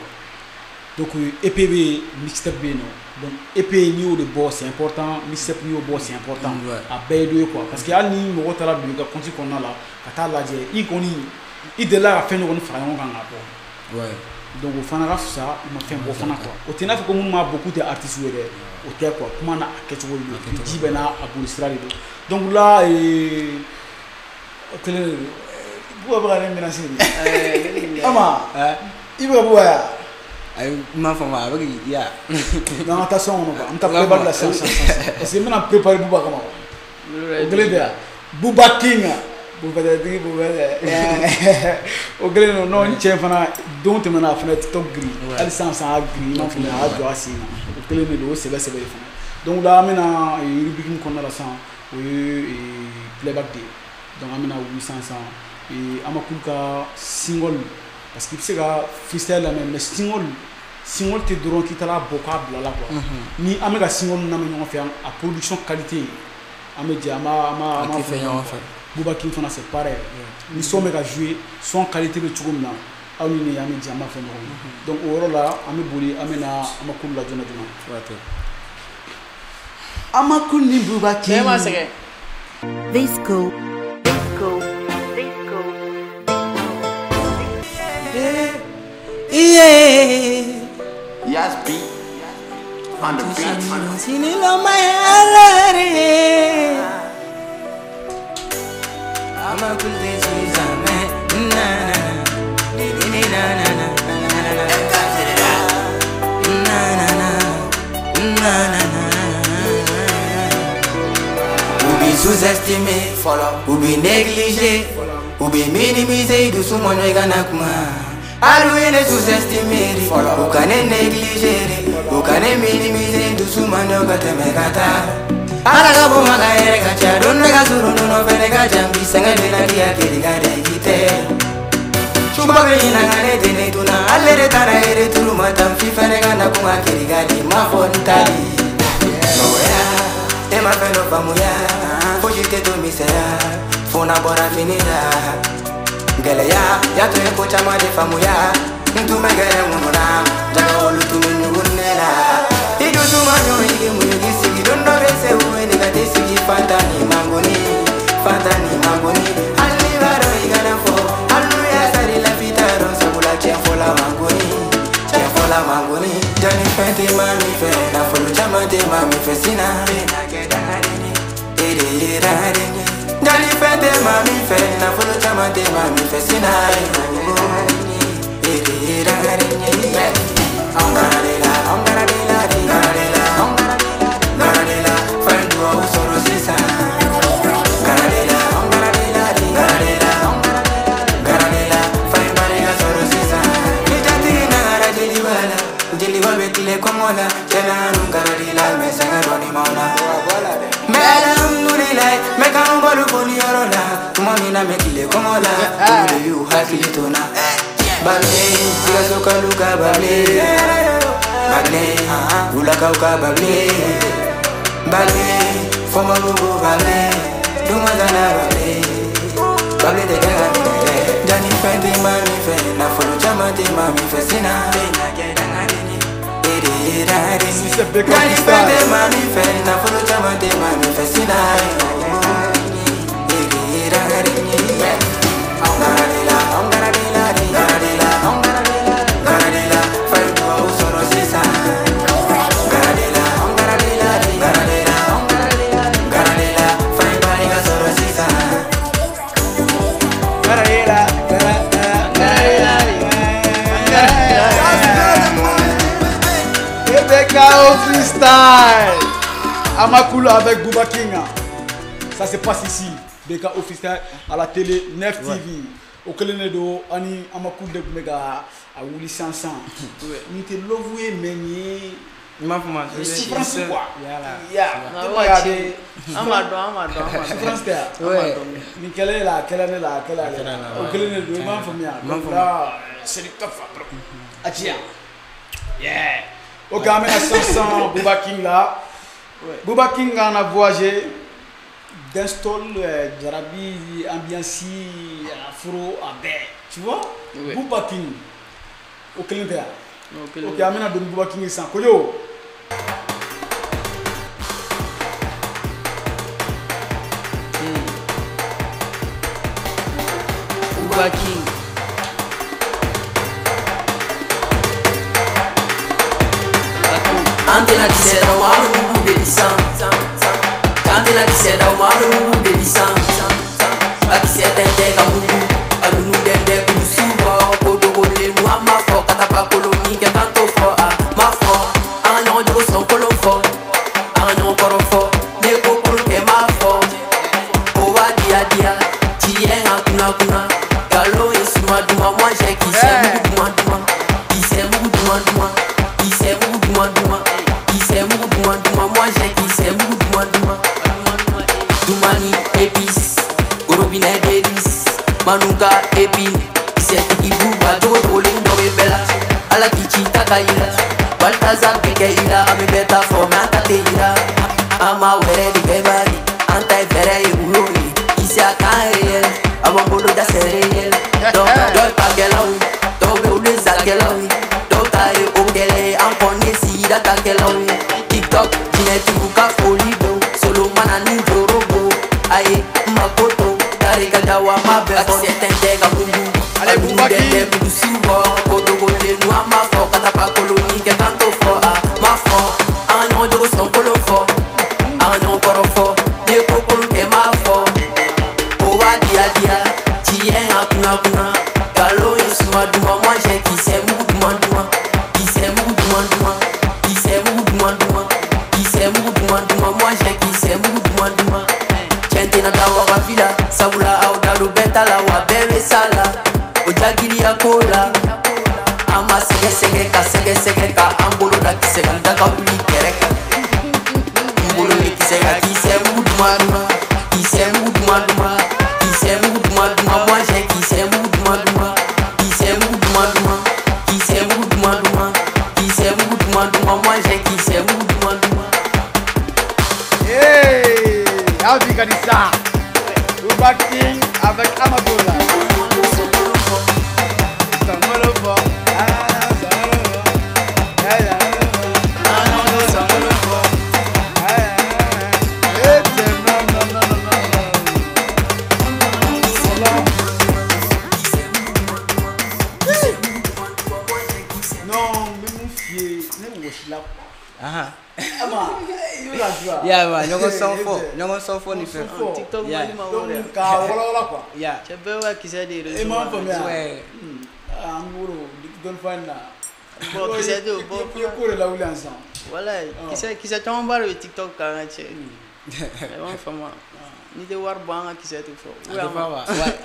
donc EP bɛ yen mixtape bɛ yen nɔ donc EP n'i y'o de bɔ c'est important mixtape n'i y'o bɔ c'est important a bɛɛ ye dɔ ye quoi parce que hali ni mɔgɔ taara don i ka compte kɔnɔna la ka taa lajɛ i kɔni i delila ka fɛn dɔ kɔni fara ɲɔgɔn kan k'a bɔ donc o fana ka fisa i ma fɛn bɔ fana quoi o tɛ i n'a fɔ ko minnu b'a bɔ k'u tɛ artiste ye dɛ o tɛ quoi kuma n'a kɛcogo de don ji bɛɛ n'a boli sira de don donc là o kelen de don Bouba bɛ ka ne menacer de ama i bɛ ka Bouba ya ayi m'a fɔ ma a bɛ k'i ya non an ka taa son kɔnɔ quoi an bɛ taa préparer la séance parce que n bɛna préparer Bouba kama o kelen de ya Bouba King Bouba tigi Bouba o kelen don non n cɛ fana don tɛmɛna a fana TikTok giri hali sisan a giri n'a fana a y'a jɔ a sen na o kelen de don o sɛbɛ de fana donc là an bɛna rubrique min kɔnɔna la sisan o ye playback de ye donc an bɛna wuli sisan an ma k'u ka single parce que i bɛ se ka freestyle lamɛn mais single tɛ dɔrɔn k'i taara bɔ k'a bila la quoi ni an bɛ ka single lamɛn ɲɔgɔn fɛ a production qualité an bɛ jɛ an b'a fɔ ɲɔgɔn fɛ Bouba King fana c'est pareil ni son bɛ ka jouer son qualité bɛ cogo min na aw ni ne an bɛ jɛ an b'a fɔ ɲɔgɔn ye donc o yɔrɔ la an bɛ boli an bɛ na an ma kulu la joona joona an ma kulu ni Bouba King bɛɛ ma sɛgɛn Visco yeah Yes, beat. on the beat. Sous-estimé, ou bien négligé, ou bien minimisé, doucement mon oeganakma. Alloué les sous-estimé, ou qu'on est négligé, ou qu'on est minimisé, doucement mon oegatemegata. Alagabo magaere gacha, donne gazuru no venega jambi, senga benadia kirigade gite. Chumba beina gane tene tuna, allere tara ere turu matam, fifenega nakuma kirigade, ma fontali. Tema feno pamuya. Fugite do misera, funa bora finida. Geleya, ya tu eko chama de famuya. Ntu megere mununa, jaga olu tu minyunela. Idu tu manyo igi muyugi sigi, dondo rese uwe negate sigi fantani mangoni, fantani mangoni. Alli varo igana fo, allu ya sari la fitaro sabula fola mangoni, fola mangoni. Jani fente mami fe, na fulu chama de mami fe sina. Dali fete mami fe na folo chama de mami fe sinai. Mekile como la you hakili tona bale siga soka luka bale bale ula kauka bale bale foma lugo bale dumazana bale bale de gaga dani fende mami fe na folo chama de mami fe sina dani fende mami fe na folo chama de mami fe sina. BK Freestyle Amakula avec Bouba King. Ça se passe ici. BK Freestyle à la télé 9 TV. Au Kelenedo, Ani Amakul de Mega à Wouli Sansan. Ni te lovoué meunier. Ma femme, c'est français quoi. Ya. Regardez. Amado. C'est français. Ouais. Ni quelle est là, quelle année là, quelle année. Au Kelenedo, ma femme. Là, c'est du top. Atia. Yeah. Ok, on a 500 Bouba King là. Bouba King on a voyagé d'install Jarabi, ambiance, afro, abé. Tu vois? Oui. Bouba King. Ok, on a donné Bouba King sans Koyo. Bouba King. Antena di sera umaru belisan Antena di sera umaru belisan Aki sedente kamungu Alunu dende kusubo Kodo kole mu ama fo Katapa koloni ke tanto fo Ma fo Anga nyon jogo son kolon fo Anga nyon koron fo Neko kolon ke ma fo Owa dia dia Chie nga kuna Galo yesuma duma Moi j'ai qui s'aime duma duma Qui s'aime duma duma Qui s'aime duma duma moi j'ai qui c'est moudouan Doumani épice Gorobine délice Manuka épine C'est qui bouba Dogo rolling dobe bella Ala kichi takaila Baltazar kekeila Ame beta forme antateila Ama were di bebari Antai vere e uloni Isi akan reyel Abambolo da sereyel Doi pagelawi Dobe ule zakelawi Dotae okele Ampone si da takelawi TikTok, Jinetuka Folido, Solo Manani Jorobo, Aye, Makoto, Tarika Dawa, Mabel, Setentega Bungu, Ale Bungu de Busubo, Kodo Gole, Nuama, Katapa Koloni, Ketanto for, Ma for, wari bɛɛ ta la wa bɛɛ bɛ sa la o jagiriya ko la an ma sɛgɛsɛgɛ ka sɛgɛsɛgɛ ka an bolo da kisɛ kan daga wuli kɛrɛ kan n bolo ni kisɛ ka kisɛ mugu duman duman kisɛ mugu duman duman kisɛ mugu duman duman moi j'ai kisɛ mugu duman duman kisɛ mugu duman duman kisɛ mugu duman duman kisɛ mugu duman duman moi j'ai kisɛ mugu duman duman. Hey, Albi Kadissa, we're back in avec Amadola. Yeah, man, you're going to for ni fait. TikTok Yeah. mali ma wala. Ka wala quoi. Yeah. Cebe wa kisɛ de Et moi pour moi. Ouais. Amuro, don't find that. Bon, kisɛ de o bon. Pour courir là où les ensemble. Voilà, kisɛ caman b'a dɔn TikTok kan ka cɛ. Mais on fama. Ni tɛ wari bɔ an ka kisɛ tɛ fɔ.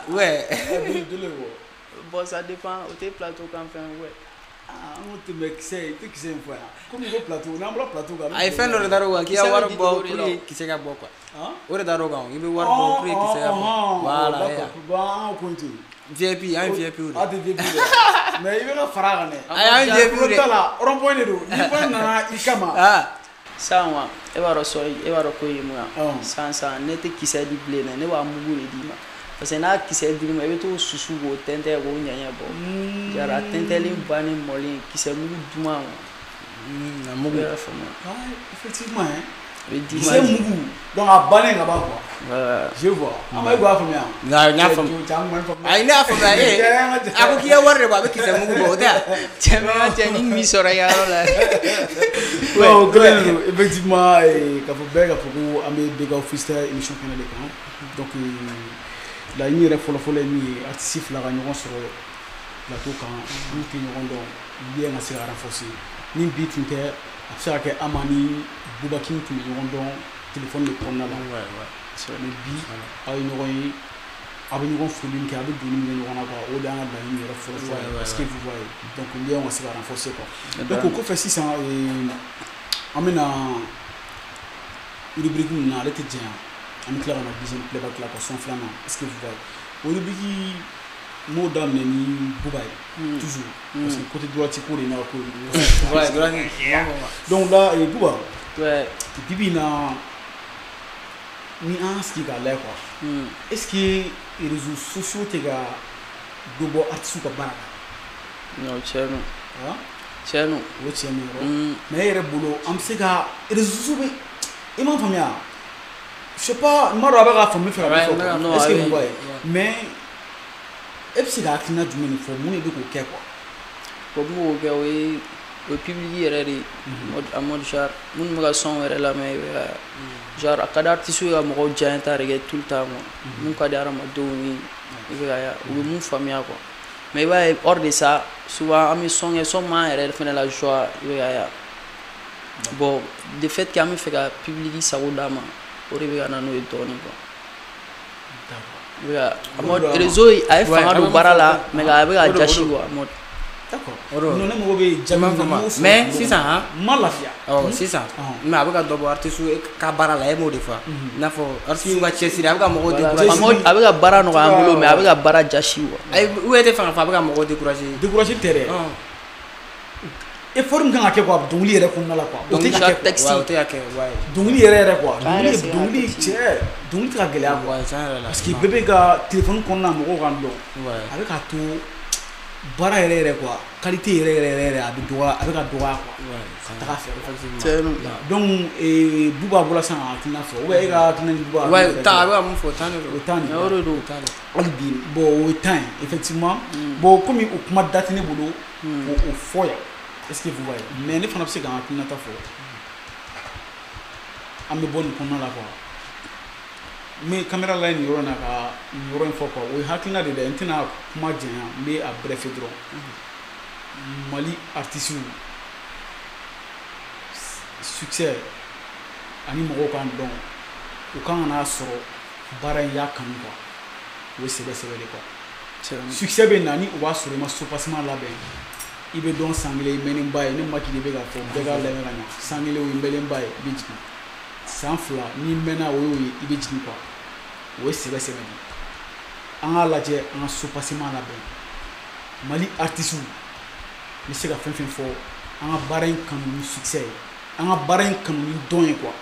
Ouais. Bon, ça dépend. O tɛ plateau kan fɛn ouais. On te met qui c'est une fois. Comme il plateau, on a un plateau. Ay fɛn dɔ de dar'o kan k'i ka wari bɔ pour que kisɛ ka bɔ quoi. O de dar'o kan i bɛ wari bɔ pour que kisɛ ka bɔ. Voilà. Bon, on continue. VIP, an VIP o de. Ah, t'es VIP. Mais il veut la fara kan dɛ. A y'an VIP o de. Là, rond-point de do. Ni pas nana i kama. Ah. San wa e b'a dɔn sɔrɔ e b'a dɔn ko ye mun ye san ne tɛ kisɛ di bilen dɛ ne b'a mugu de d'i ma parce que n'a kisɛ dir'i ma i bɛ t'o susu k'o tɛntɛn k'o ɲɛɲɛ bɔ jara tɛntɛnlen bannen mɔlen kisɛ mugu duman Na mugu yɛrɛ faamu. Effectivement, hein. Di C'est mugu. Donc a bannen ka ban quoi. Voilà. Je vois. An bɛ gwa faamuya. Nka n y'a faamu. Ayi ne y'a faamuya a ko k'i ka wari de bɔ a bɛ kisɛ mugu bɔ o tɛ yan. Cɛ tɛ ni mi sɔrɔ yɔrɔ la. Non, effectivement, k'a fɔ bɛɛ ka fɔ ko an bɛ Beka Freestyle émission kɛnɛ de kan. Donc laɲini yɛrɛ fɔlɔfɔlɔ ye min ye artiste fila ka ɲɔgɔn sɔrɔ plateau kan n'u tɛ ɲɔgɔn dɔn lien ka se ka renforcer ni bi tun tɛ a bɛ se ka kɛ Ama ni Boubakin tun bɛ ɲɔgɔn dɔn téléphone de kɔnɔna la mais bi aw ye ɲɔgɔn ye a bɛ ɲɔgɔn foli min kɛ a bɛ donni min kɛ ɲɔgɔn na quoi o de y'an ka laɲini yɛrɛ fɔlɔfɔlɔ ye parce que vous voyez donc lien ka se ka renforcer quoi donc o kɔfɛ sisan an bɛna rubrique min na ale tɛ janya an bɛ tila ka na deuxième playback la ka son filanan est-ce que vous voyez o rubrique m'o daminɛ ni Bouba ye toujours parce que côté droite ko de ye n'a ka ko ye. Ouais, droite. Donc là Bouba Ouais. bibi na ni an sigi k'a lajɛ quoi est-ce que réseaux sociaux tɛ ka dɔ bɔ artiste ka baara la. Non, cɛ no. Cɛ no. O cɛ no yɔrɔ. Mais e yɛrɛ bolo an bɛ se ka réseaux sociaux bɛ i m'a faamuya. Je sais pas n m'a dɔn a bɛ ka faamu fɛ ka min fɔ quoi est-ce que vous voyez mais e bɛ se ka hakilina jumɛn de fɔ mun de bɛ k'o kɛ quoi. Ko mun k'o kɛ o ye public yɛrɛ de en mode genre minnu bɛ ka son yɛrɛ lamɛn i bɛ ka genre a ka di artiste ye ka mɔgɔw diya ta de kɛ tout le temps quoi mun ka di hadamadenw ye i bɛ ka u bɛ mun faamuya quoi mais i b'a ye hors de ça souvent an bɛ son kɛ son m'an yɛrɛ fana la joie i bɛ ka bon de fait que an bɛ fɛ ka public sago d'a ma o de bɛ ka na n'o ye dɔɔnin quoi. En mode réseau a ye fanga don baara la mais a bɛ ka jasi quoi en mode. D'accord. Non ne mago bɛ jaabi mais sisan ma lafiya. Sisan mais a bɛ ka dɔ bɔ artiste ka baara la e m'o de fɔ i n'a fɔ artiste ka cɛsiri a bɛ ka mɔgɔw décourager. A bɛ ka baara nɔgɔya an bolo mais a bɛ ka baara jasi quoi. Ayi ou e tɛ fɛ ka fɔ a bɛ ka mɔgɔw décourager. Décourager tɛ dɛ. Effort min kan ka kɛ quoi dɔnkili yɛrɛ kɔnɔna la quoi. O tɛ ka kɛ texte. O tɛ ka kɛ dɔnkili yɛrɛ quoi. Dɔnkili cɛ dɔnkili tɛ ka gɛlɛya quoi. Parce que bɛɛ bɛ ka téléphone kɔnɔna mɔgɔw kan dɔn. A bɛ ka to baara yɛrɛ quoi qualité yɛrɛ a bɛ dɔgɔya a bɛ ka dɔgɔya quoi. Ka taga fɛ. Donc Bouba bɔra sisan ka hakilina fɔ ou bien e ka hakilina ni Bouba. Ouais temps a bɛ ka mun fɔ temps de don. O temps de don. O de don. Hali bi bon o ye temps ye effectivement. Bon komi o kuma date ne bolo o fɔ yan. Est-ce que vous voyez mais ne fana bɛ se ka hakilina ta fɔ an bɛ bɔ nin kɔnɔna la quoi mais caméra la nin yɔrɔ in na ka nin yɔrɔ in fɔ quoi o ye hakilina de dɛ n tɛna kuma janya n bɛ a breffer dɔrɔn Mali artistes succès ani mɔgɔw k'an dɔn u kan ka n'a sɔrɔ baara in y'a kanu quoi o sɛbɛ sɛbɛ de quoi succès bɛ na ni o b'a sɔrɔ i ma sopassement labɛn i bɛ dɔn san kelen i mɛnnenba ye ne Macky de bɛ k'a fɔ bɛɛ k'a lamɛn ka ɲa san kelen o ye mɛnnenba ye i bɛ jigin san fila n'i mɛnna o y'o ye i bɛ jigin quoi o ye sɛbɛ sɛbɛ de an k'a lajɛ an ka sopassement labɛn Mali artistes n bɛ se ka fɛn fɛn fɔ an ka baara in kanu ni succès ye an ka baara in kanu ni dɔn ye quoi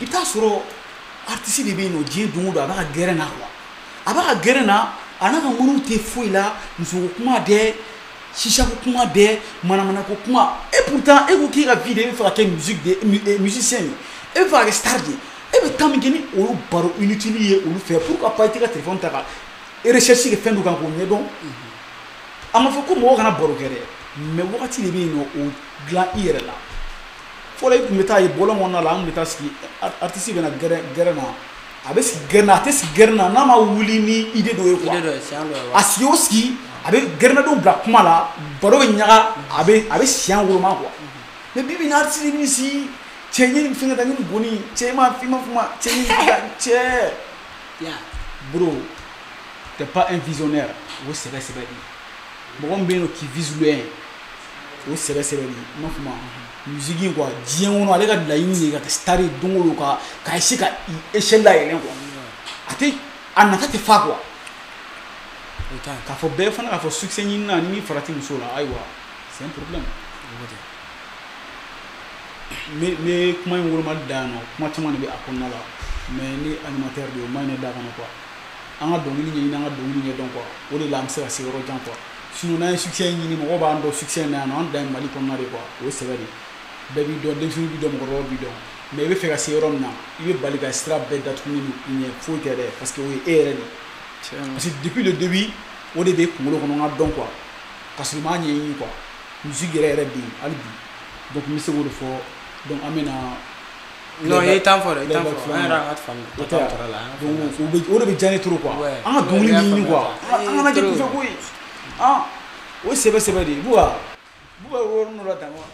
i bɛ taa sɔrɔ artiste de bɛ yen nɔ diɲɛ don o don a b'a ka gɛrɛn na quoi a b'a ka gɛrɛn na a n'a ka moriw tɛ foyi la musoko kuma dɛ sisako kuma dɛ manamanako kuma et pourtant e ko k'e ka vie de e bɛ fɛ ka kɛ musicien ye e bɛ fɛ ka kɛ star de e bɛ temps min kɛ ni olu baro inutile ye olu fɛ pourquoi pas i tɛ ka téléphone ta ka recherche kɛ fɛn dɔ kan k'o ɲɛdɔn a ma fɔ ko mɔgɔ kana baro kɛ dɛ mais wagati de bɛ yen nɔ o dilan i yɛrɛ la fɔlɔ i tun bɛ taa ye bɔlɔn kɔnɔna la an tun bɛ taa sigi artiste bɛ na gɛrɛn na a bɛ sigi gɛrɛn na a tɛ sigi gɛrɛn na n'a ma wuli ni idée dɔ ye quoi a sigi o sigi a bɛ gɛrɛndenw bila kuma la baro bɛ ɲaga a bɛ siɲɛ woloma quoi mais bi bi in na artiste bɛ sigi cɛ ɲini fɛn ka taa ɲini bonni cɛ ma fuma cɛ ɲini cɛ bro t'es pas un visionnaire o sɛbɛ sɛbɛ de mɔgɔ min bɛ yen nɔ qui vise loin o sɛbɛ sɛbɛ de i ma fuma musique in quoi diɲɛ kɔnɔ ale ka laɲini de ka kɛ star ye don o don ka essayer ka échelle layɛlɛn quoi a nata tɛ fa quoi k'a fɔ bɛɛ fana k'a fɔ succès ɲini na ni min farati muso la ayiwa c'est un problème ne kuma in wolomali da yan nɔ kuma caman de bɛ a kɔnɔna la mais ni animateur de ye o ma ɲi ne da kɔnɔ quoi an ka dɔnkili ɲɛɲini an ka dɔnkili ɲɛdɔn quoi o de la an bɛ se ka se yɔrɔ jan quoi sinon n'an ye succès ɲini mɔgɔw b'an dɔn succès in na yan nɔ an dan ye Mali kɔnɔna de quoi o ye sɛbɛ de bɛɛ b'i dɔn denmisɛnninw b'i dɔn mɔgɔkɔrɔbaw b'i dɔn mais i bɛ fɛ ka se yɔrɔ min na i bɛ bali ka sira bɛɛ datugu ni ɲɛ foyi tɛ dɛ parce que o ye e yɛrɛ de parce que depuis le début o de bɛ kunkolo kɔnɔ n ka dɔn quoi ka sɔrɔ i m'a ɲɛɲini quoi musique yɛrɛ bɛ yen hali bi donc n bɛ se k'o de fɔ donc an bɛ na non i temps fɔ dɛ i temps fɔ an yɛrɛ an ka faamu o de bɛ diya ne trop quoi an ka dɔnkili ɲɛɲini quoi an kana kɛ kunfɛ ko ye o ye sɛbɛ sɛbɛ de ye buba ye wɔɔrɔ n'o la tan wa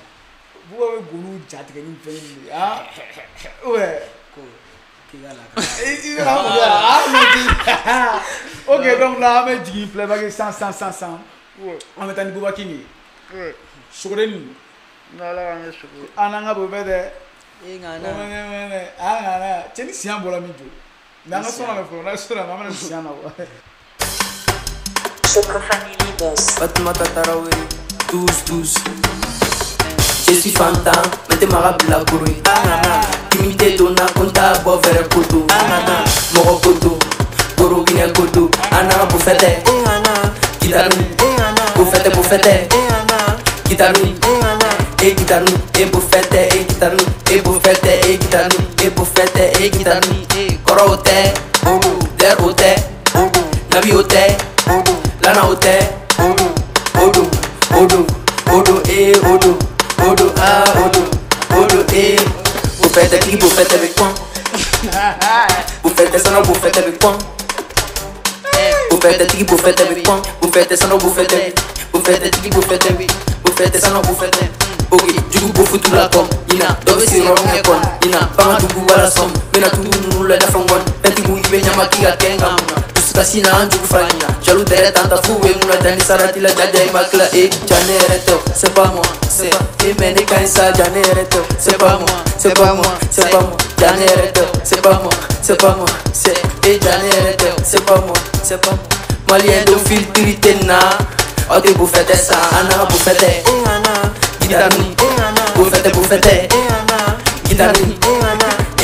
buba bɛ golo ja tigɛ ni fɛn min ye ok donc là an bɛ jigin playback san an bɛ taa ni Boubakin ye Sogodenin an n'an ka bobɛ dɛ cɛ ni siɲɛ bɔra min jɔ mais an ka sɔn ka mɛn fɔlɔ n'a ye sɔrɔ an bɛna siɲɛ na wa Fatoumata Traoré, 12. Je suis Fanta, mettez-moi la courouille. Timité donna, compta, boire vers koto. Moro koto, goro guiné koto. Anna, bouffette, guitarou, bouffette, guitarou, et guitarou, et bouffette, et guitarou, et bouffette, et guitarou, et bouffette, et guitarou. Korote, der ote, nabi ote. Lana ote, odo, bouffette qui bouffette avec quoi? Bouffette ça non bouffette avec quoi? Bouffette qui bouffette avec quoi? Bouffette ça non bouffette qui bouffette avec bouffette ça non bouffette. Ok, du coup bouffou tout la com, ina, dobe si ron ekon, ina, panga tu bala som, mena tu nula da from one, penti mu ibe nyama kiga kenga. Kasina anjugu fanya Jalou dere tanta foué Mouna dani sarati la jaja imakla Jane reto, c'est pas moi C'est Mene kainsa Jane reto, c'est pas moi C'est pas moi Jane reto, c'est pas moi C'est Jane reto, c'est pas moi Malien do filtri tena Ode bouffette sa Ana bouffette Guitarni Bouffette Guitarni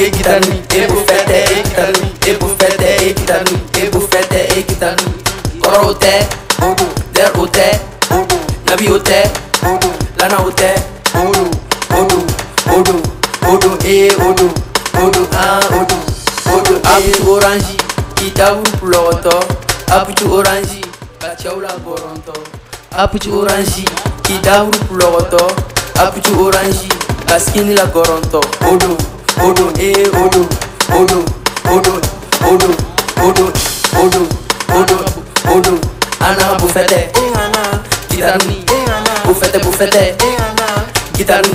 et guitarou, et bouffette, et guitarou, et bouffette, et guitarou, et bouffette, et guitarou. Korote, der ote, nabi ote, lana ote, apitu orange, kitabu ploto, apitu orange, kachaula boronto, apitu orange, kitabu ploto, apitu orange, kaskini la goronto, odo, Ana bouffette, guitarou, bouffette, guitarou,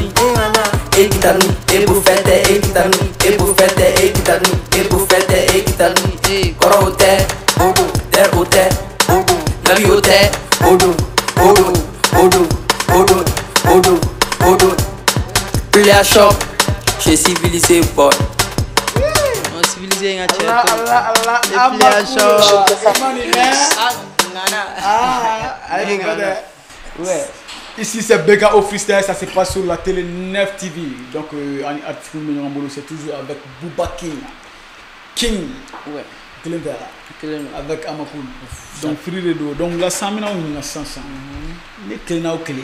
et guitarou, et bouffette, et guitarou, et bouffette, et guitarou, et bouffette, et guitarou, korote, player shop, j'ai civilisé boy. On civilisé un chat. Les player shop. Ouais. Ici c'est Beka au freestyle, ça se passe sur la télé 9 TV. Donc c'est toujours avec Booba King. Ouais. Avec Amakoul. Donc Free Redo. Donc la 100 000 on a 500. Les clés na clé.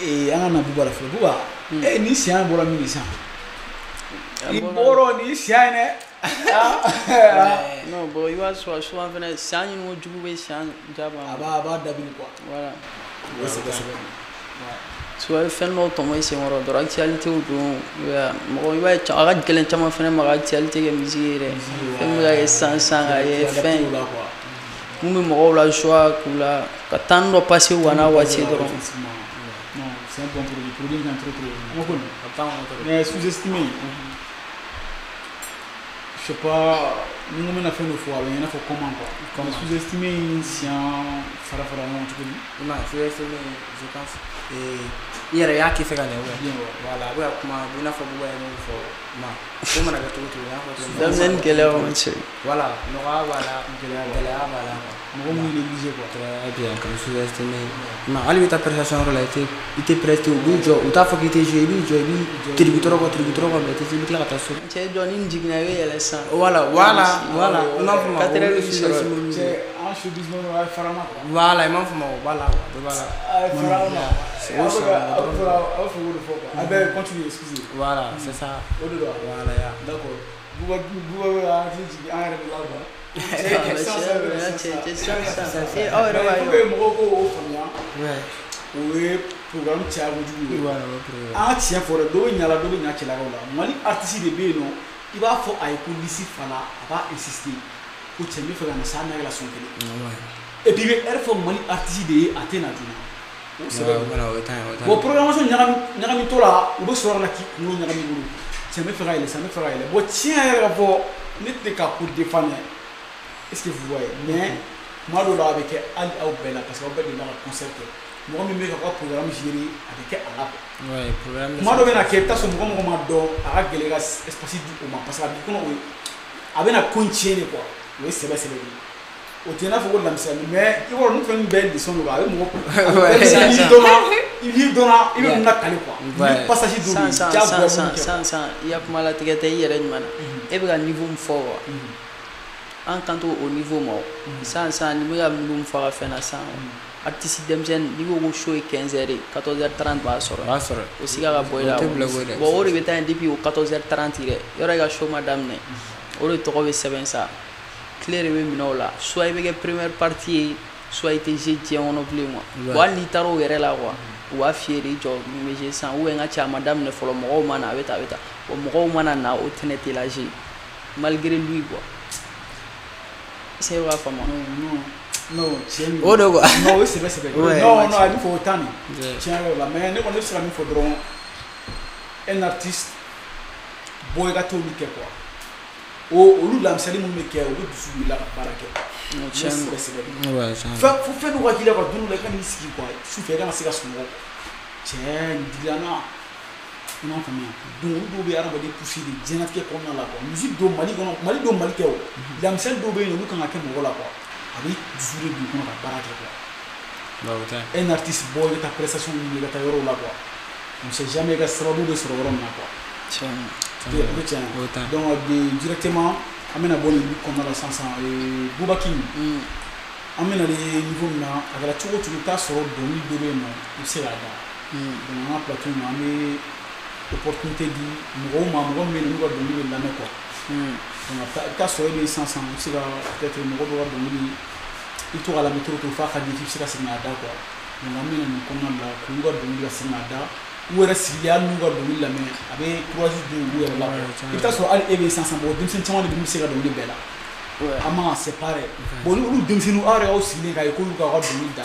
Et on a Booba la fleur. Booba. Et ni c'est un bon ami ça. Il boro ni c'est un. Non bon il va soit venir c'est un nouveau job c'est un job. Aba dabili quoi. Voilà. Soit fait no to moy sen woro do actualité ou do ya mo y va aga gelen chama fene ma actualité ke musique re mo ga sans ay fin mo mo la choix kula ka tando passer wana wache do non c'est un bon produit trop mais sous-estimé je sais pas nous on a fait nos fois il y en a faut comment quoi comme sous-estimé science fara non tu connais non sous-estimé je pense et yɛrɛ y'a kɛ fɛ ka ɲɛ voilà a bɛ ka kuma i n'a fɔ Bouba ye min fɔ ma ko mana kɛ cogo cogo i n'a fɔ daminɛ gɛlɛya ma cɛ voilà nɔgɔya b'a la gɛlɛya b'a la mɔgɔ minnu négligé quoi très bien comme sous-estimé ma hali bɛ taa prestation yɔrɔ la i tɛ prester u b'i jɔ u t'a fɔ k'i tɛ jouer i b'i jɔ i b'i tirikitɔrɔ kɔ mais i bɛ tila ka taa so cɛ jɔ ni jiginna i bɛ yɛlɛ san voilà i m'a fɔ ma en showbiz non ay farama quoi voilà i m'a fɔ ma o b'a la quoi b'a la ay farama avec continue excusez voilà c'est ça voilà ya d'accord Bouba a dit en règle là quoi c'est programme Thiago Diouf an tiɲɛ fɔra dɔ bɛ ɲala dɔ bɛ ɲa cɛlakaw la Mali artiste de bɛ yen nɔ i b'a fɔ a ye ko Lisi Fala a b'a insister ko cɛ n bɛ fɛ ka na sa n'a la son kelen et puis i bɛ heure fɔ Mali artiste de ye a tɛ na joona o sɛbɛn bon programmation ɲagamitɔ la u bɛ sɔrɔ la k'i kunkolo ɲagami bolo cɛ n bɛ fɛ ka yɛlɛ sa n bɛ fɛ ka yɛlɛ bon tiɲɛ yɛrɛ ka fɔ ne tɛ ka ko défendre est-ce que vous voyez mais tuma dɔw la a bɛ kɛ hali aw bɛɛ la parce que aw bɛɛ de b'a ka concert kɛ mɔgɔ min bɛ ka ka programme gérer a bɛ kɛ a la quoi tuma dɔ bɛ na kɛ i bɛ taa sɔrɔ mɔgɔ ma dɔn a ka gɛlɛn ka espace di o ma parce que a b'i kɔnɔ o ye a bɛ na ko in tiɲɛ de quoi o ye sɛbɛ sɛbɛ de o tɛ i n'a fɔ ko lamisɛnni mais i b'a dɔn ni fɛn min bɛɛ ye leçon de quoi a bɛ mɔgɔ n'i dɔnna i bɛ mun na kale quoi ni passage dɔw bɛ yen diyagoya mun kɛ san i ya kuma latigɛ tɛ i yɛrɛ ɲuman na e bɛ ka niveau min fɔ wa an kan t'o niveau ma o san ni bɛ ka minnu fɔ ka fɛn na san artiste denmisɛnnin n'i ko ko show ye 15 heures ye 14h30 b'a sɔrɔ o siga ka bɔ i la bon o de bɛ taa yen depuis o 14h30 yɛrɛ yɔrɔ i ka show ma daminɛ o de tɔgɔ bɛ sɛbɛn sa tile de bɛ minɛ o la soit i bɛ kɛ première partie ye soit i tɛ jouer diɲɛ kɔnɔ bilen quoi bon hali n'i taara o yɛrɛ la quoi u b'a f'i ye de i jɔ min bɛ jouer sisan ou bien n ka cɛ a ma daminɛ fɔlɔ mɔgɔw ma na a bɛ tan bon mɔgɔw mana na o tɛnɛ tɛ la jouer malgré lui quoi est-ce que i b'a faamu non tiɲɛ o de quoi non o ye sɛbɛ sɛbɛ non a bɛ fɔ o tan nin tiɲɛ yɛrɛ la mais ne kɔni ne bɛ se ka min fɔ dɔrɔn un artiste bɔ i ka t'olu kɛ quoi olu lamisɛnni minnu bɛ kɛ olu dusu b'i la ka baara kɛ tiɲɛ sɛbɛ sɛbɛ fo fɛn dɔ ka k'i la ka don dɔ la i ka n'i sigi quoi sufɛ i ka na se ka sunɔgɔ tiɲɛ nin digila n y'a faamuya donc olu dɔw bɛ adamaden pousser de diɲɛlatigɛ kɔnɔna la quoi musique don Mali kɔnɔ Mali don Mali tɛ o lamisɛnni dɔw bɛ yen olu kan ka kɛ mɔgɔ la quoi a bɛ dusu de don i kɔnɔ ka baara kɛ quoi un artiste bɔ i ka taa prestation ɲini i ka taa yɔrɔw la quoi on sait jamais i ka sababu bɛ sɔrɔ yɔrɔ min na quoi donc directement an bɛna bɔ nin kɔnɔna la sisan Bouba King an bɛna niveau min na a kɛra cogo o cogo i t'a sɔrɔ dɔnkili dɔ bɛ yen nɔ i bɛ se k'a da donc an ka plateau in na an bɛ opportunité di mɔgɔw ma mɔgɔ min bɛ yen n'u ka dɔnkili bɛ lamɛn quoi donc i t'a sɔrɔ e bɛ sisan i bɛ se ka peut-être mɔgɔ dɔ ka dɔnkili i to ka lamɛn cogo o cogo f'a ka di i bɛ se ka segin k'a da quoi donc an bɛna nin kɔnɔna la k'olu ka dɔnkili ka segin k'a da u yɛrɛ sigilen hali n'u ka dɔnkili lamɛn a bɛ courage don olu yɛrɛ la i bɛ taa sɔrɔ hali e bɛ sisan mɔgɔ denmisɛnnin caman de bɛ se ka dɔnkili bɛɛ la an man ka séparer bon olu denmisɛnninw aw yɛrɛ y'aw sigilen k'a ye k'olu k'aw ka dɔnkili da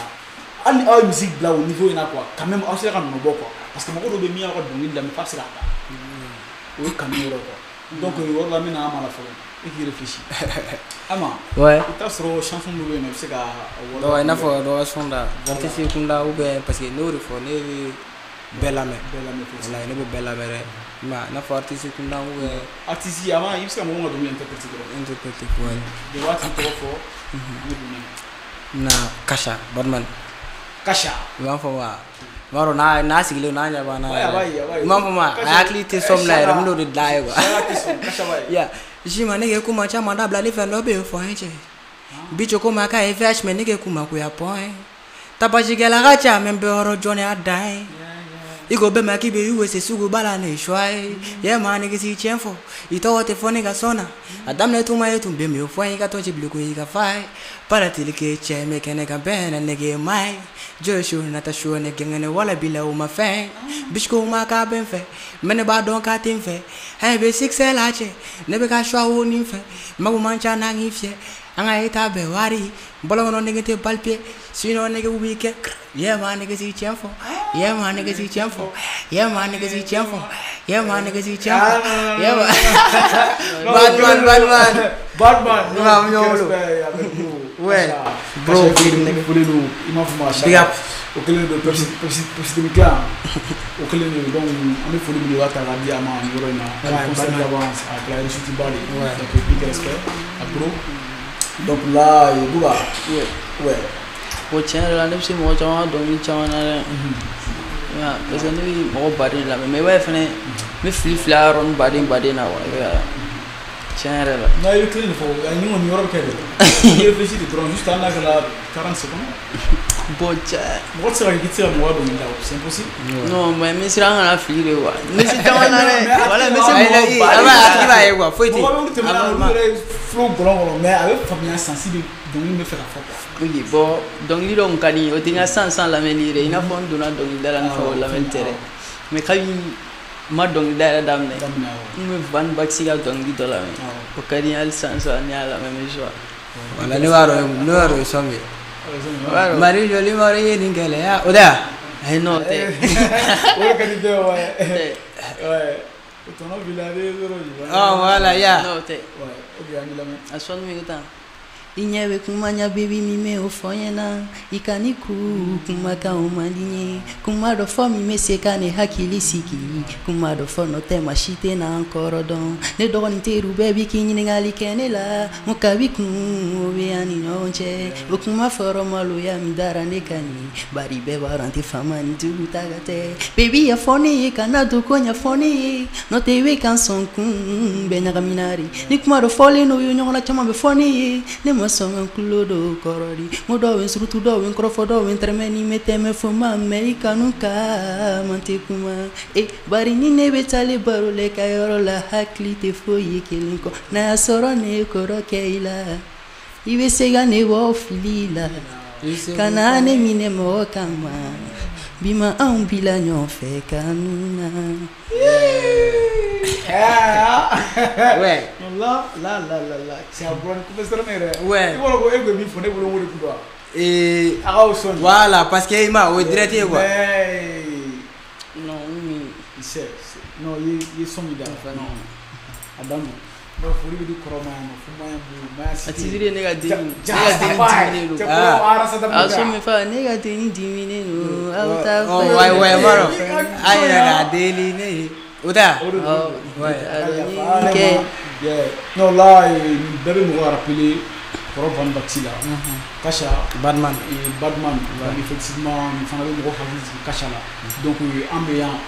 hali ni aw ye musique bila o niveau in na quoi quand même aw sera ka nɔ bɔ quoi parce que mɔgɔ dɔw bɛ min y'aw ka dɔnkili lamɛn f'a bɛ se k'a da o ye kanu yɔrɔ quoi donc o yɔrɔ la n bɛna an ma la fɔlɔ e k'i réfléchir ama i t'a sɔrɔ chanson dɔ bɛ yen nɔ i bɛ se ka donc i n'a fɔ dɔ ka son da artiste kun da ou bien parce que ne y'o de fɔ ne bɛ bɛɛ lamɛn voilà ne bɛ bɛɛ lamɛn dɛ Ma na fɔ artiste kunda ou artiste avant il bɛ se ka mɔgɔw ka dɔnkili interpréter dɔrɔn. interpréter ouais. De waati tɔgɔ fɔ. An bɛ don Na Kasha Badman. Kasha. I b'a fɔ wa. Maro n'a sigilen n'a ɲɛ b'an na. A b'a ye a b'a ye. I m'a fɔ ma a hakili tɛ sɔn la yɛrɛ min n'o de dilan ye quoi. Kasha b'a ye. Ya jima ne ke kuma caman dabila ale fɛn dɔ bɛ yen fɔ an ye cɛ. Bi cogo ma k'a ye VH mais ne ke kuma ko ya pɔn ye. Tabajikɛla ka ca mais n bɛ yɔrɔ jɔn y'a dan ye. I ko bɛɛ ma k'i bɛ USA sugu bala ne choix ye. Yɛ maa nege si tiɲɛ fɔ i tɔgɔ tɛ fɔ ne ka sɔn na. A daminɛ tuma ye tun bɛ min o fɔ n ye i ka tɔn ci bilen ko i ka fa ye. Para teli ke cɛ mɛ kɛnɛ kan bɛɛ na nege ma ye. Jɔ su nata su ne gɛngɛnɛ wala bila o ma fɛn. Bisiko ma k'a bɛ n fɛ mɛ ne b'a dɔn k'a tɛ n fɛ. Hɛ bɛ succès la cɛ ne bɛ ka choix wo nin fɛ. Mago man ca n'a k'i fiyɛ. An ka état bɛɛ wari bɔlɔnkɔnɔ nege tɛ palpier sinon nege b'i kɛ. Yɛ maa nege si tiɲɛ fɔ. Yɛ maa nege si tiɲɛ fɔ. Yɛ maa nege si tiɲɛ fɔ. Yɛ maa nege si tiɲɛ fɔ. Yɛ maa Badman. Non non. Ouais. Bro, il m'a fait big up. Au kelen de Pepsi Demika. Au kelen de donc an bɛ foli min k'a ta k'a di a ma nin yɔrɔ in na. Conseil d'avance à Clara Chute Bali. Donc big respect à Bro. Donc là Bouba. Ouais. O tiɲɛ yɛrɛ la ne bɛ se mɔgɔ caman ka dɔnkili caman na dɛ. Parce que ne bɛ mɔgɔ baden lamɛn mais i b'a ye fɛnɛ n bɛ fili a yɔrɔnin baden na wa i bɛ ka tiɲɛ yɛrɛ la. Non i bɛ kelen de fɔ ni kɔni yɔrɔ bɛ kɛ dɛ. I réfléchis de dɔrɔn juste n'a kɛra 40 secondes. Bon cɛ. Mɔgɔ tɛ se ka kɛ k'i tɛ se ka mɔgɔ dɔnkili da o c'est impossible. Non mais n bɛ siran kana fili de quoi. N bɛ se caman na dɛ. Wala n bɛ se mɔgɔ baden a b'a ye quoi foyi tɛ. Mɔgɔ bɛ wuli tɛmɛ na olu yɛrɛ flow gɔlɔn kɔnɔ mais a bɛ faamuya sensible dɔnkili bɛ fɛ ka fɔ quoi. Ok bon dɔnkili dɔ kun ka di n ye o tɛ n ka san lamɛnni yɛrɛ i n'a fɔ n donna dɔnkilida la n fɛ o lamɛnni tɛ dɛ mais kabi n ma dɔnkilida yɛrɛ daminɛ n bɛ Van Baxi ka dɔnkili dɔ lamɛn o ka di n ye hali san n'i y'a lamɛn n bɛ joie. Wala ne b'a dɔn ye sɔn min ye. Mari joli mari ye nin gɛlɛya o de ya. Ayi non o tɛ. O de ka di bɛɛ wa. O tɔnɔ b'i la ale ye yɔrɔ jumɛn. Voilà ya. Non o tɛ. Ok an b'i lamɛn. A sɔnni min ko tan. I ɲɛ bɛ kuma ɲa baby min bɛ o fɔ n ɲɛna i ka ni kumakanw man di n ye kuma dɔ fɔ min bɛ se ka ne hakili sigi kuma dɔ fɔ nɔ tɛ maa si tɛ n'an kɔrɔ dɔn ne dɔgɔnin teriw bɛɛ bi k'i ɲininkali kɛ ne la mun ka bi kun o bɛ an ni ɲɔgɔn cɛ o kuma fɔra maloya min dara ne ka ɲi bari bɛɛ b'a dɔn n tɛ faama ni jugu ta ka tɛ baby ɲɛfɔ ne ye kana don ko ɲɛfɔ ne ye n'o tɛ i bɛ kan sɔn kun bɛɛ ɲagamina de ni kuma dɔ fɔlen n'o ye ɲɔgɔn na caman bɛ fɔ ne ye ne ma sɔn ka kulo dɔw kɔrɔ di n ko dɔw ye surutu dɔw ye n kɔrɔfɔ dɔw ye n tɛrɛmɛ ni mɛ tɛmɛ fo ma mɛ i kanu ka man tɛ kuma bari ni ne bɛ taale baro la i ka yɔrɔ la hakili tɛ foyi ye kelen kɔ n'a y'a sɔrɔ ne ye kɔrɔ kɛ i la i bɛ se ka ne bɔ fili la ka na ne minɛ mɔgɔ kama bi ma anw bila ɲɔgɔn fɛ kanu na. Ouais. La. C'est un bon professeur mais. Ouais. Il va le ego mi fone bolo wori kudo. Aga son. Voilà parce que il m'a au direct quoi. Non, oui. C'est non, il son ida. Non. Adamu. No furi bi koroma no fuma bu ma si. Atizire ne ga deni. Ne ga deni dimine lo. Ah, so me fa ne ga deni dimine lo. Auta. Oh, ouais, maro. Ai ga deni ne. Oda. Ouais. Non, là, il devait nous rappeler pour Van Baxi là. Kasha. Badman. Badman. Effectivement, il fallait nous rappeler Kasha là. Donc, ambiant.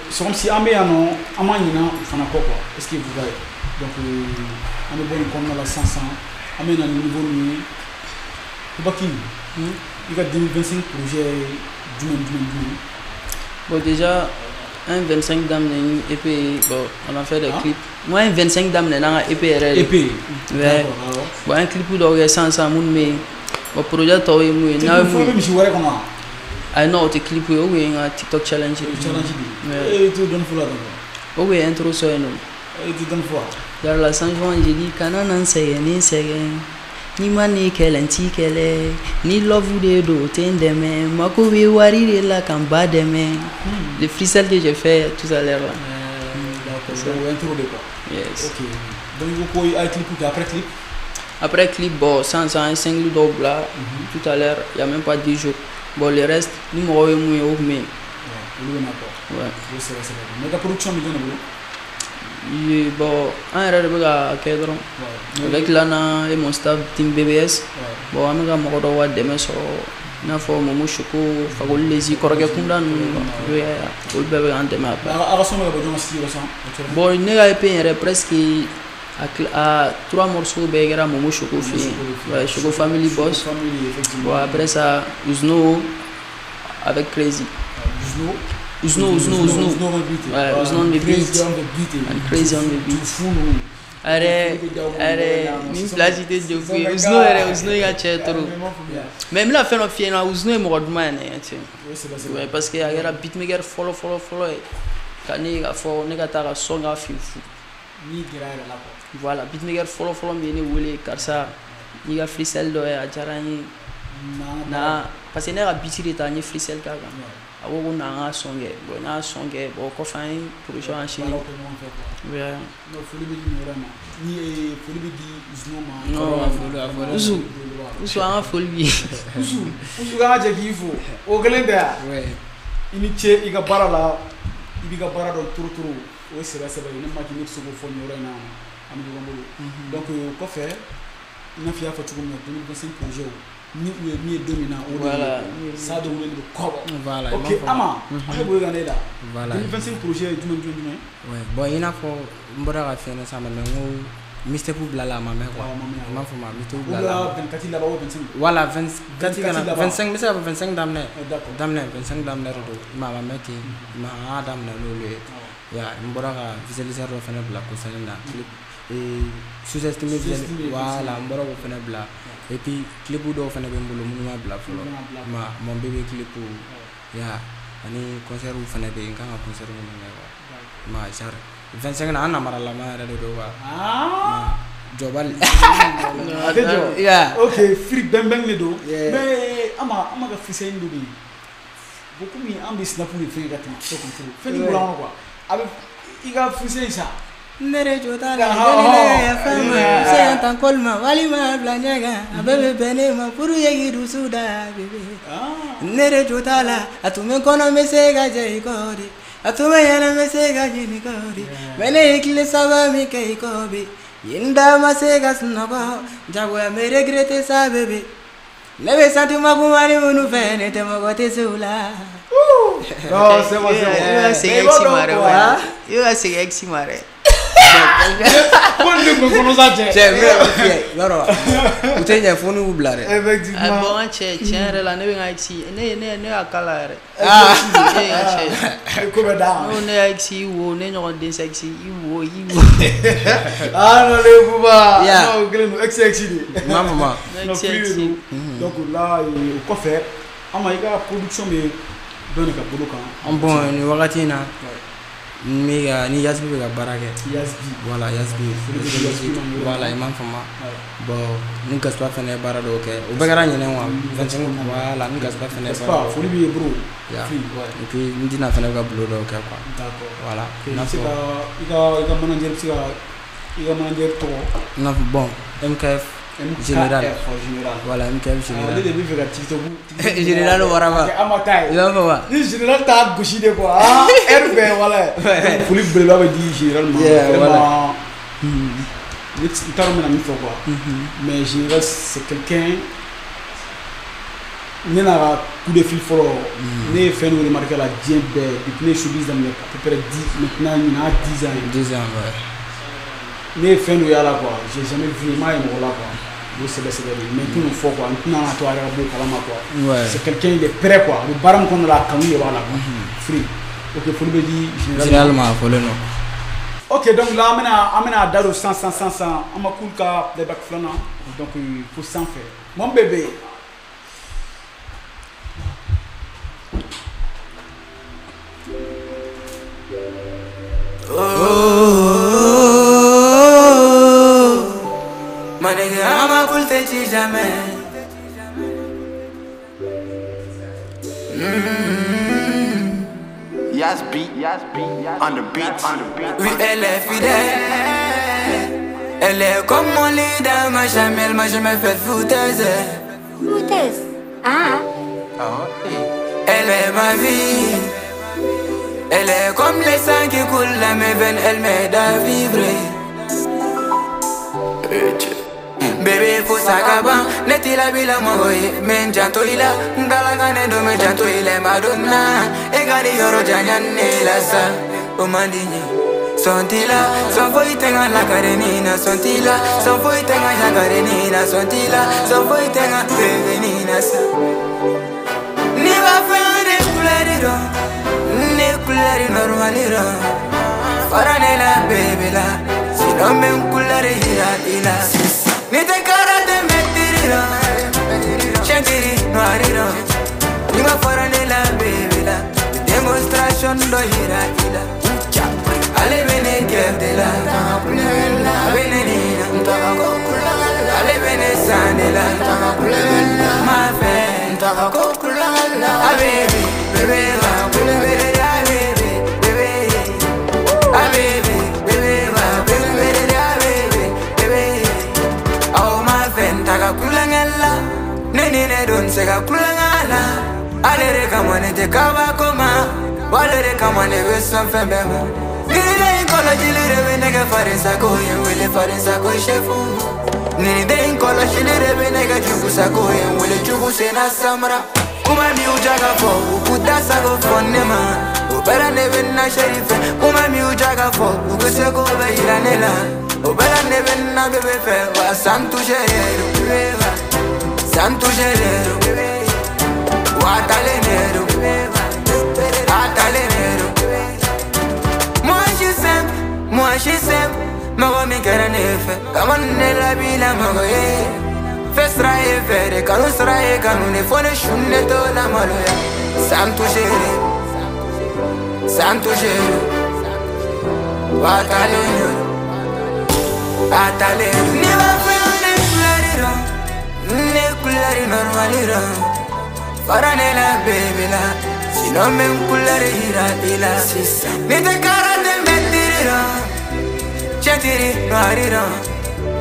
C'est comme si ambiant non, amanina, il faut quoi. Est-ce que vous voyez? Donc, on est bon comme la 500. Ambiant niveau nuit. Baki. Il y a 2025 projets du monde. Bon, déjà. Un 25 dames une EP, bon, on a fait des clips. Moi, un 25 dames dans un EP RL. EP. Ouais. Bon, un clip où il y a 100 moun mais le projet toi et moi. Na moi. Tu veux me comment? Ah non, tu clip où il y a un TikTok challenge. Challenge. Et tu donnes fois là. Oui, intro sur nous. Et tu donnes fois. Dans la Saint Jean, j'ai dit canon c'est ni mani kelenti kele ni love de do tendeme mako be wari de la kamba deme le freestyle que j'ai fait tout à l'heure là. D'accord, c'est intro de quoi. Yes. OK. Donc vous pouvez un clip ou après clip bon sans un single double là tout à l'heure il y a même pas 10 jours. Bon le reste ni mo we mu mais Ouais. Mais la production est bonne. Bon, un erreur de baga cadre. Avec Lana et mon staff Team BBS. Bon, on a mon droit de mettre na fo momo shoko fagol lezi korage kundan ol bebe ande ma bon ne ga epé presque à 3 morceaux begera momo shoko fi ouais shoko family boss bon après ça Uzno avec Crazy Uzno ouais Uzno on the beat and Crazy on the beat Are min place de jofi Uzno ya chetro même la fin of fiena Uzno mo godman ouais parce que agera beatmaker follow kani ga fo ne ga ta song ga fifu ni gira la voilà beatmaker follow me ne wole karsa ni ga freestyle do ya jarani na parce que ne ga beat de ta ni freestyle ka ga awo na songe bo ko fain projet en chine ouais no fuli bi ni vraiment ni fuli bi di Uzno ma no usu an fuli bi usu ga je ki fo o gelende ya ouais ini che iga barala ibiga barado turu o sera ne ma ki ni so go fo ni na am do ngolo donc ko fait ina fiya fa tukum na 2025 projet ni dominant voilà ça de wele ko voilà OK ama ay boy ga neda voilà 2025 projet du ouais bon ina fo mbora ga fena sama ngo Mr. Poubla la ma mère quoi ma fo ma Mr. Poubla la 24 là ba 25 voilà 24 kana 25 mais ça 25 damne d'accord damne 25 damne do ma meki ma damne lo le ya mbora ga visualiser do fena bla ko sanina clip et sous-estimé voilà mbora ko fena bla et puis clip do fena be mbolo munuma bla folo ma mon bébé clip ya ani concert u fena be nga concert mo nga ma jar 25 na na marala ma ra do wa jobal adejo ya OK free bembeng le do mais ama ga fise ndo bi beaucoup mi ambi snap ni free gati so control feni bula quoi avec iga fise ça nere jotala gelina ya fama se tan kolma walima blanyaga abebe bene ma puru yegi rusuda bebe nere jotala atume kono mesega je ikori atume yana mesega jini kori mele ikile saba mi ke ikobi yinda masega snaba jago ya me regrete sa bebe lebe santi magumari munu fene te mogote sula non c'est bon you are sexy mare Quando mi conosce c'è vero utenya fonu ublare effectivement bon c'è la neve ngaxi ne akala come da no ne ngaxi wo ne no de sexy wo ah non le buba Yeah. no glenu sexy mama no free donc là il ko faire ama iga production me donne ka bolo kan bon ni wakati na miga ni yasbi ga barake yasbi voilà yasbi voilà imam fama bon ni gaspa fene barado ke o bagara nyene wa 25 voilà ni gaspa fene pas faut lui bro ya et puis ni dina fene ga blodo ke quoi d'accord voilà na iga manager to na bon MKF général voilà MKF général le début vers TikTok général waraba amatai imam fama ni général ta gauche de quoi RB voilà faut lui brûler avec dit généralement vraiment c'est tellement ami faut quoi mais général c'est quelqu'un ni na coup de fil fort ni fait nous remarquer la bien depuis les showbiz dans à peu près 10 maintenant il a 10 ans ouais ne fait nous ya là quoi j'ai jamais vu moi et là quoi c'est mais tout nous faut quoi on a toi arabe kalama quoi ouais c'est quelqu'un il est prêt quoi le baram qu'on la kanu voilà quoi free OK faut le dire généralement faut le nom OK donc là amena daro 100 ama cool ka playback flana donc il faut s'en faire mon bébé Manege ama kulte ci jamais Yasby on the beat. Oui elle est fidèle Elle est comme mon leader m'a jamais fait foutaise Foutaise? Ah. Elle est ma vie Elle est comme le sang qui coule dans mes veines, elle m'aide à vibrer. Bébé faut s'acaban, n'est-il la bila moye, men janto ila, ndalagane do me janto ila madonna, e gari yoro janyane la sa, o mandini. Sontila, son foi tenga la carenina, sontila, son foi tenga la carenina, sontila, son foi tenga prevenina sa. Ni va fare culeriro, ne culeri normaliro, faranela baby la, si non me un culere ila. Ni te cara te mettiriro, sentiri noiriro, ni va faranela baby la, demonstration do ila. Ale bene de la, bene nina, ale bene sanela, ma fe, a baby, bebe va, bebe a baby, bebe, a baby, bebe va, bebe a baby, bebe. Oh ma fe, taga kulangela, nene ne don sega kulangala, ale re kamane te kaba koma, wale re kamane besan fembemo. Nini kola chilire venega fare sako wele fare sako chefu. Nini kola chilire venega chuku sako wele chuku sena samra. Kuma mi ujaga fo ukuda sako fonema. Obera nebe na sherife. Kuma mi ujaga fo ukuseko beira nela. Obera nebe na bebe fe wa santu jerero beba. Santu jerero wa talenero atalenero. Moi je sais, maman mi kera nefe, kaman ne la bila mago ye. Fesra e fere, kanu sra e kanu ne fone shunne to la maloya. Santu jere, wataleno, ataleno. Ni va fene kulariro, ne kulari normaliro. Farane la baby la, si non me un kulari ila. Ni te cara te mettiriro. Chatiri noiriro,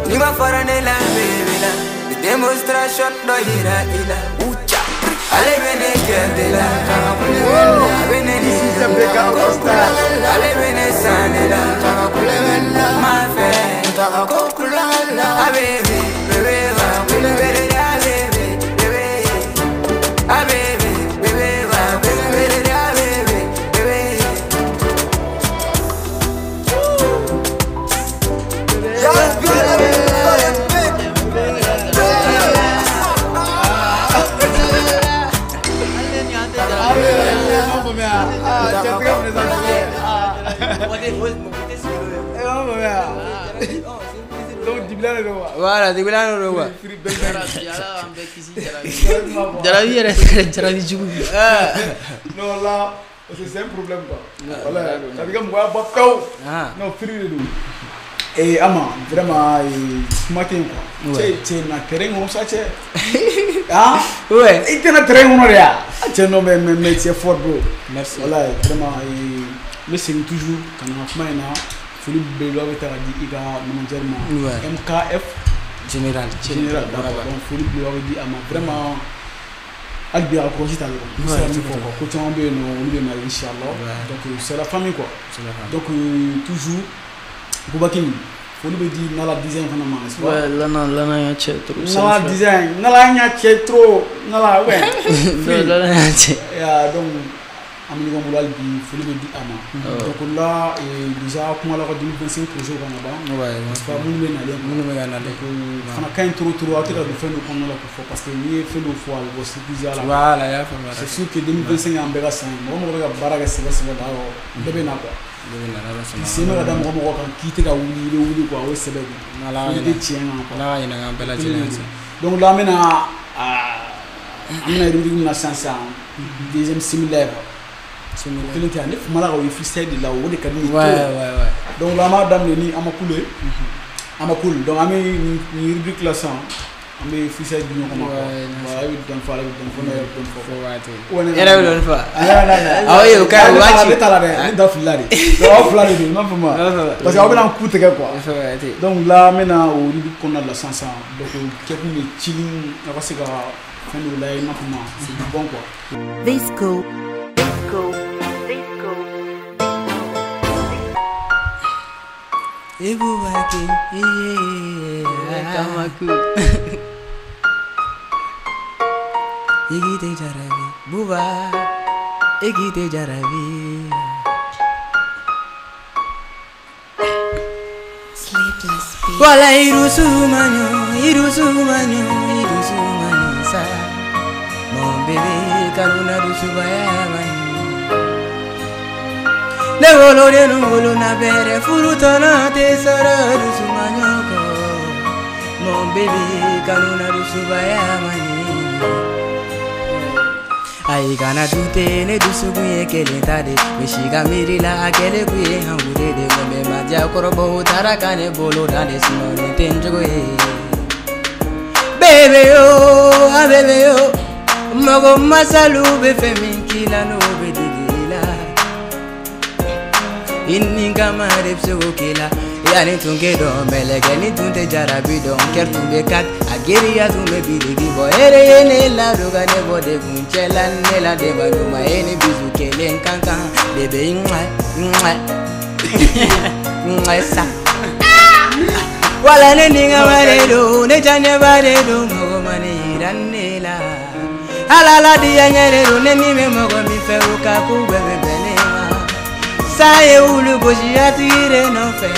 ni ma farane la baby la, the demonstration do ila. Ucha, ale bene de la, bene ni ale bene sanela, ma fe, a baby, bebe va, bebe a baby, bebe, a baby, bebe va, bebe a baby, bebe. Voilà, de là on le voit. Non là, c'est un problème quoi. Voilà, ça veut dire que moi bateau. Non, free de et ama vraiment matin quoi. C'est na terrain on ça c'est. Ah ouais, et tu na terrain on rien. Tu non mais c'est fort bro. Merci. Voilà, vraiment mais c'est toujours quand on a maintenant Philippe Bello avec la diga manager MKF général donc Philippe Bello dit ama vraiment Albi a croisé ta donc c'est la famille quoi. Donc toujours Boubakim faut nous dire na la design vraiment ouais lana ya chetro na la design na la nya chetro na la ouais lana ya chetro ya donc amini ko mulal bi faut nous dire ama donc là déjà comment la 2025 projet on a ba ouais parce que mun me na donc fana kain trop à tira de faire nous la pour parce que ni fait nous fois le boss déjà là voilà ya c'est sûr que 2025 en bega 5 mo ga baraga c'est ba bebe na quoi c'est moi madame mo ko kan kite ka wuli quoi ouais c'est bebe na la de tien na la ina ga bela donc là maintenant amina rundi na sansa deuxième similaire Kelen ti anef mala ko freestyle de la o de kadini ouais donc la madame ni amakul donc ami ni rubrique la sang ami freestyle du ñoko mako ouais don fa era don fa ah oui ok wachi tala de da fulade do fulade de non vraiment parce que on a coûté quoi donc là maintenant au rubrique qu'on a la sansa donc kepu ni chilling na ko sega fendo la ina comment c'est bon quoi Visco Ebubaki, Kamaku. Igite jarabi, buba, igite jarabi. Wala irusu manyo sa. Mon bébé, karuna rusu bayamani. Negolo de nungolo na bere furutana te sara rusu manyoko. Mon bébé, karuna rusu bayamani. Ai gana dute ne dusu kuye kele tade. Mishiga mirila akele kuye hangure de mome maja korobo tarakane bolo dane sinone tenjogo e. Bebe yo, a bebe yo. Mago masalu be femin kila no be digila. Inni kamare psego kila. Yani tunge do melege ni tunte jarabi do ker tunge kat ageri ya tunge biligi bo ere ene la doga ne bo de kunchela ne la de ba do ma ene bizu kele kanka bebe ingwa sa wala ne ninga mare do ne chane bare do mogo mane iranela ala la dia nyere do ne ni me mogo mi fe uka ku bebe benema saye ulu boji atire no fe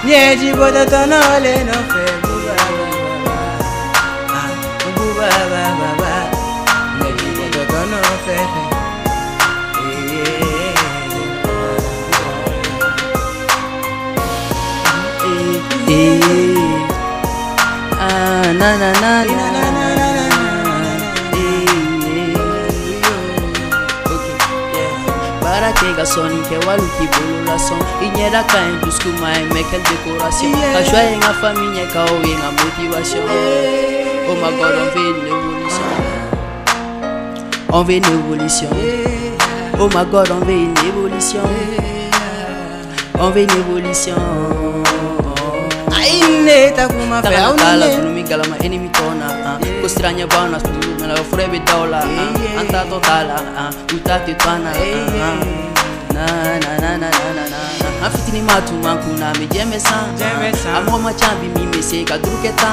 Nieji boda tonole no fe buba baba Nieji boda tono fe na na na Tega soni ke walu ki bolo la son inyera ka indusku mai mekel décoration ka joie nga famille ka o nga motivation oh my god on veut une évolution oh my god on veut une évolution aine ta kuma fa ala zulumi galama enemy tona kostranya bana zulumi la frebe dola anta totala utate twana na afitini matu mankuna me jemesa amoma chambi mi me se kadruketa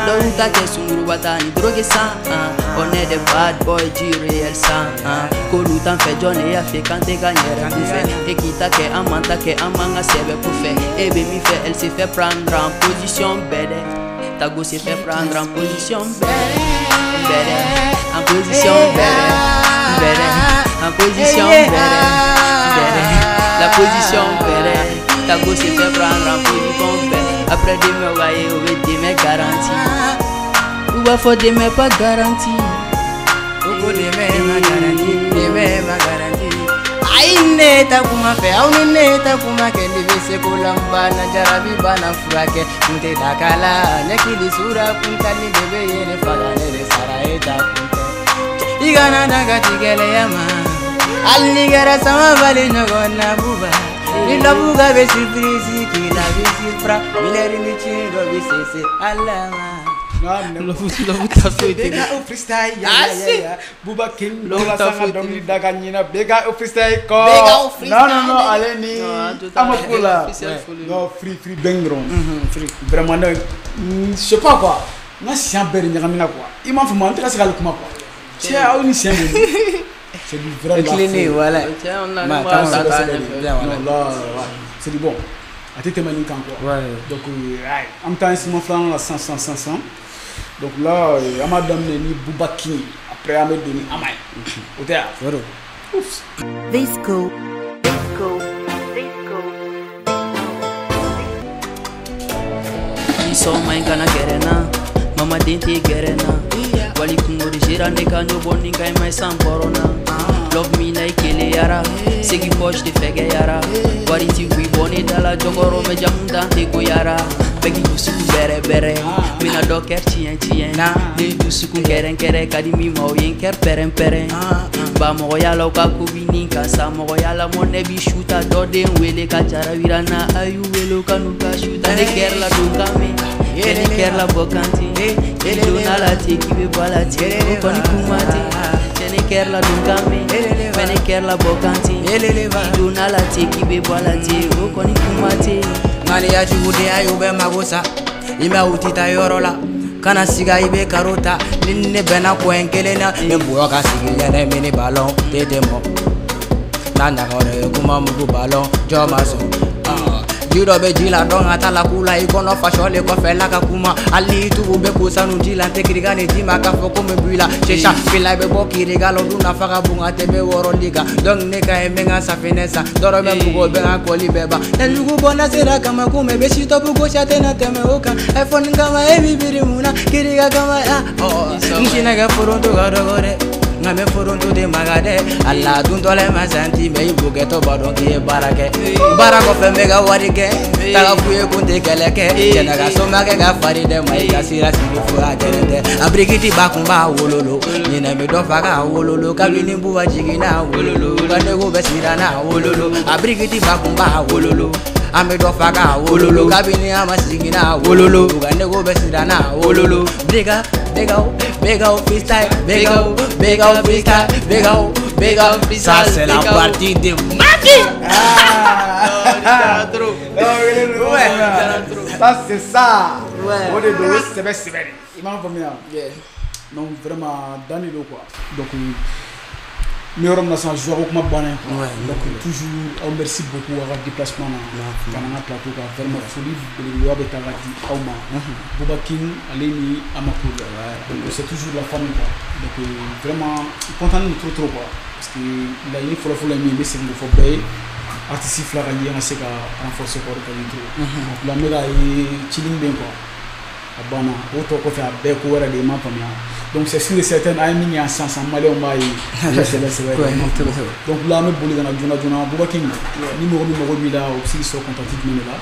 do uta ke sunguru batani drogesa on est des bad boy du réel sang kolutan fe jone ya fe kante gagnera ku fe ekita ke amanta ke amanga sebe ku fe ebe mi fe elle se fait prendre en position bede tago se fait prendre en position bede en position bede en position bede la position bede tago se fait prendre en position bede après de me voyer au de mes garanties ou va faut de mes pas garantie ou de mes ma garantie aine ta kuma fe au ne ta kuma ke libese kulamba na jarabi bana furake nte dakala nekili sura puntani bebe yene fala ne sara eta punte igana daga tigele yama alligara sama bali nyogona buba ila buga be surprise ki la be surpra mileri ni chindo bisese alama lo ta fete bega o freestyle ya buba kin lo la sanga dongni daga nyina bega o freestyle ko no aleni amakula no free bengron free vraiment je sais pas quoi na sian beri nyakamina quoi il m'a fait mentir à ce gars kuma quoi tiens on y sien c'est du vrai incliné voilà c'est du bon à tête mani kan quoi donc en temps c'est mon flanc la 500 donc là on m'a donné ni Boubaki après on m'a donné Amay au théâtre Visco Iso mai kana gerena mama dente gerena wali kungori jira ne kanyo boni ngai mai san corona love me like ele yara segi poche de fege yara wari ti wi boni dala jogoro me jamunda te go yara begi dusuku bere mina doker tien na de dusuku keren kadi mi mo yen ker peren ba mo yala ka ko bini ka sa mo yala mo ne bi shoota do de wele ka jara wirana ayu welo kanu ka shoota de ker la dungame ele ker la bokanti ele dona la ti ki be bala ti ko ni kumati kɛra la dun kan mɛn fɛnɛ kɛra la bɔ kan ten i donna la ten k'i bɛ bɔ a la ten o kɔni kuma tɛ ngani ya jugudenya y'u bɛ mago sa i ma u ti taa yɔrɔ la kana siga i bɛ karo ta ni ne bɛnna coin kelen na ne bɔyɔ ka sigi ɲɛnɛ mini ballon tete mɔ n'a ɲagara ye kuma mugu ballon jɔ ma sɔn ji dɔ bɛ ji la dɔn ka taa la k'u la i kɔnɔ fasɔlen kɔfɛ la ka kuma hali ni tugu bɛ ko sanu ji la n tɛ kirikan ni d'i ma k'a fɔ ko n bɛ b'i la sisan fila i bɛ bɔ kirikan la o dun nafa ka bon ka tɛmɛ wɔɔrɔli kan donc ne ka ye n bɛ n ka safinɛ san dɔrɔmɛ mugu bɛ n ka kɔli bɛɛ ban ɛ jugu bɔ na sera kama kun mɛ bɛ si tɔbu gosi a tɛna tɛmɛ o kan ɛ fɔni kama e b'i biri mun na kirika kama n sinɛ kɛ foronto ka dɔgɔ dɛ nka mɛ foronto de ma ka dɛ a la duntɔla ma santi mɛ i bokɛtɔ b'a dɔn k'i ye baara kɛ baara kɔfɛ n bɛ ka wari kɛ taga f'u ye kun tɛ kɛlɛ kɛ cɛna ka somakɛ ka fari dɛ ma i ka sira sigi fo a kɛlɛ tɛ a birikiti ba kun b'a wololo ɲinɛ bɛ dɔ fa k'a wololo kabini buba jigin n'a wololo ka negu bɛ sira n'a wololo a birikiti ba kun b'a wololo an bɛ dɔ fa k'a wololo kabini an ma sigi n'a wololo ka negu bɛ sira n'a wololo birika big out freestyle, big out freestyle, big out freestyle. Ça c'est la partie de Maki. Ça c'est ça. On est deux, c'est bien. Il m'a informé. Donc vraiment Dani do quoi. Donc mais on a sans jouer au match banné. Donc toujours on merci beaucoup à votre déplacement dans le plateau car vraiment folie le roi de Tavati Auma Boubakin Aleni Amakoul. Donc c'est toujours la famille quoi. Donc vraiment content de trop quoi parce que là il faut la mais c'est le faut payer artiste fla gagner on sait qu'à renforcer pour le tout. Donc la méga est chilling bien quoi. Abana auto ko fa be ko wara de ma famille. Donc c'est sûr et certain ay mi en sens en malais on va y donc là me boli dans la journée Boubakin numéro bi là aussi sur contact numéro là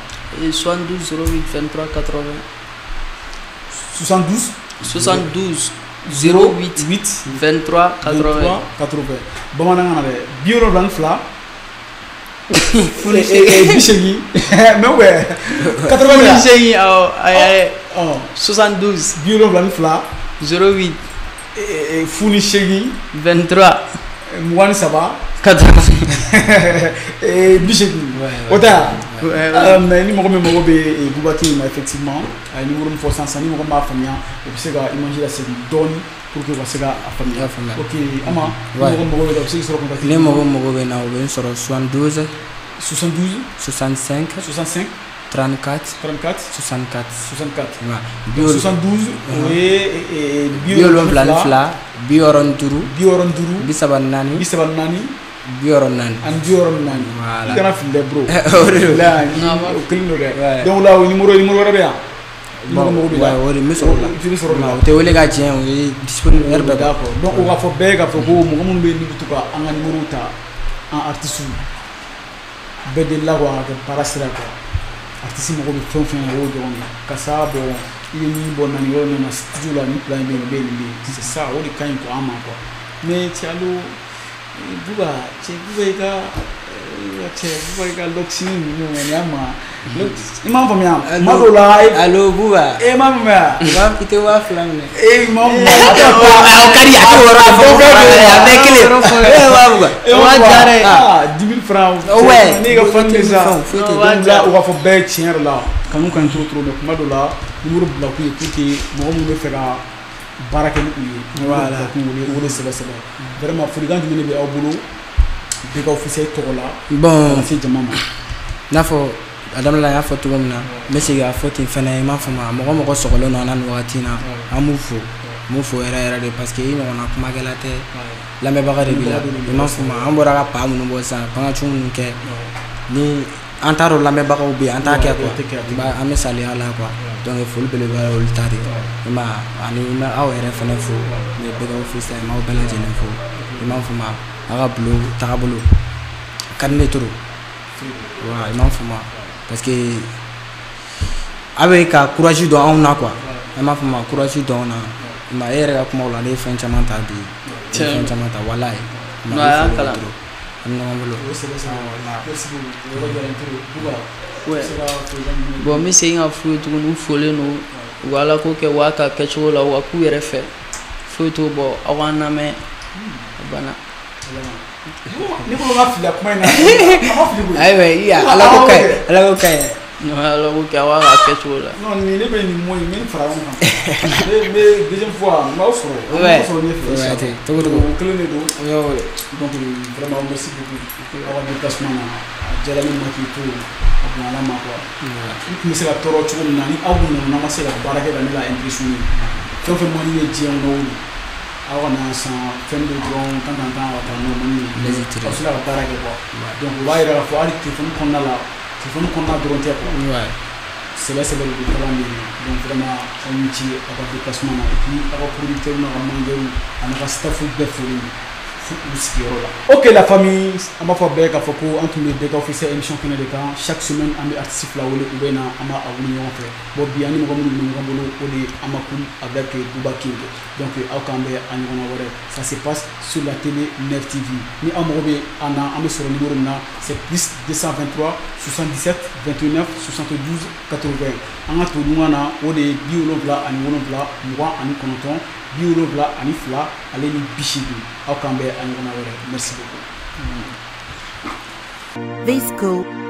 72 08 23 80 72 08 23 80 bamana ngana de bioro blanc fla et bichegi mais ouais 80 bichegi 72 bioro blanc fla 08 Founi Chegi 23 Mouane Saba 80 et Bichegi. Ota mais ni mo be Boubakin effectivement ni mo mo forçant ni mo ma famille et puis c'est ga imaginer la série donne pour que va se ga famille. OK ama mo be aussi sur contact. Les mo be na o be sur 72 65 34 64 72 et biolon fla bioron turu bisaban nani bioron nani and bioron nani voilà kana fille bro là o clean de donc là numéro rabe ya ouais miso la te wele ga tien disponible herbe d'accord donc on va faut bega faut ko mo mun be ni tuka anga numéro ta en artiste bedel la wa parasira quoi artiste mo be fon o don ka sa bon il ni bon na ni on na studio la ni plan be c'est ça on est quand même ama quoi mais tialo buba ka loxi no nyama imam famia madola allo buba mama imam kite wa flamne imam o kari ati woro avec les wa buba wa dare 10 000 francs ouais ni ga fan déjà donc là on va faire bête tiens là quand nous quand trop mais madola numéro bla ku écouter mo mo faire baraka ni voilà ku woni sebe vraiment furigan du ne be abulo be ka officiel to la bon c'est jamama nafo adam la ya foto gomna mesi ga foto fana ma fama mo sokolo no nan watina amufu mufo era de parce que ino na kuma galate la me baga de bila ma fama ambora ka pa mu no bosa panga chum ke ni antaro la me baga ubi antake quoi ba ame sali ala quoi donc il faut le bele ba ol tari ma ani ma aw era fana fo me be ga office ma bela jene fo ma fama aga blue tabolo kanne turu wa imam fama parce que avec courage do on a quoi imam fama courage do on a ma era kuma la le fen chamanta bi fen chamanta wallahi no ya kala amna ngolo bon mi se nga fu tu nu fole no wala ko ke waka ke chola wa ku yere fe fu to bo awana me bana ni ko ma fili kuma ina ayiwa iya ala ko kai no ala ko kai wa ka kecho la non ni ne be ni moy min fara on mais deuxième fois ma offre ni fait to clé do yo donc vraiment merci beaucoup avoir déplacement jalami maki to abana ma quoi ni se la toro chuko nani awu na ma se la barake da la impression to fe mo ni je on awa na san fɛn dɔ dɔrɔn kan ka taa n'o mani ka se ka baara kɛ quoi donc o b'a yira k'a fɔ hali telefɔni kɔnɔna la telefɔni kɔnɔna dɔrɔn tɛ quoi sɛbɛ de bɛ kalan de donc vraiment aw ni ci a ka déplacement na et puis a ka producteurs n'a ka managers a n'a ka staff bɛɛ foli u sigiyɔrɔ la. Ok la famille an b'a fɔ bɛɛ k'a fɔ ko an tun bɛ BK Officiel émission kɛnɛ de kan chaque semaine an bɛ artiste fila wele u bɛ na an b'a wuli ɲɔgɔn fɛ bon bi an ni mɔgɔ minnu bɛ ɲɔgɔn bolo o de ye Amakulu avec Bouba King donc aw k'an bɛ a ɲɔgɔnna wɛrɛ ça se passe sur la télé Neuf TV ni aw mago bɛ an na an bɛ sɔrɔ numéro min na c'est plus 223 77 29 72 80 an ka to ɲɔgɔn na o de ye 77 29 29 72 ale ni 80 aw k'an bɛ a ɲɔgɔnna wɛrɛ merci beaucoup. Visco.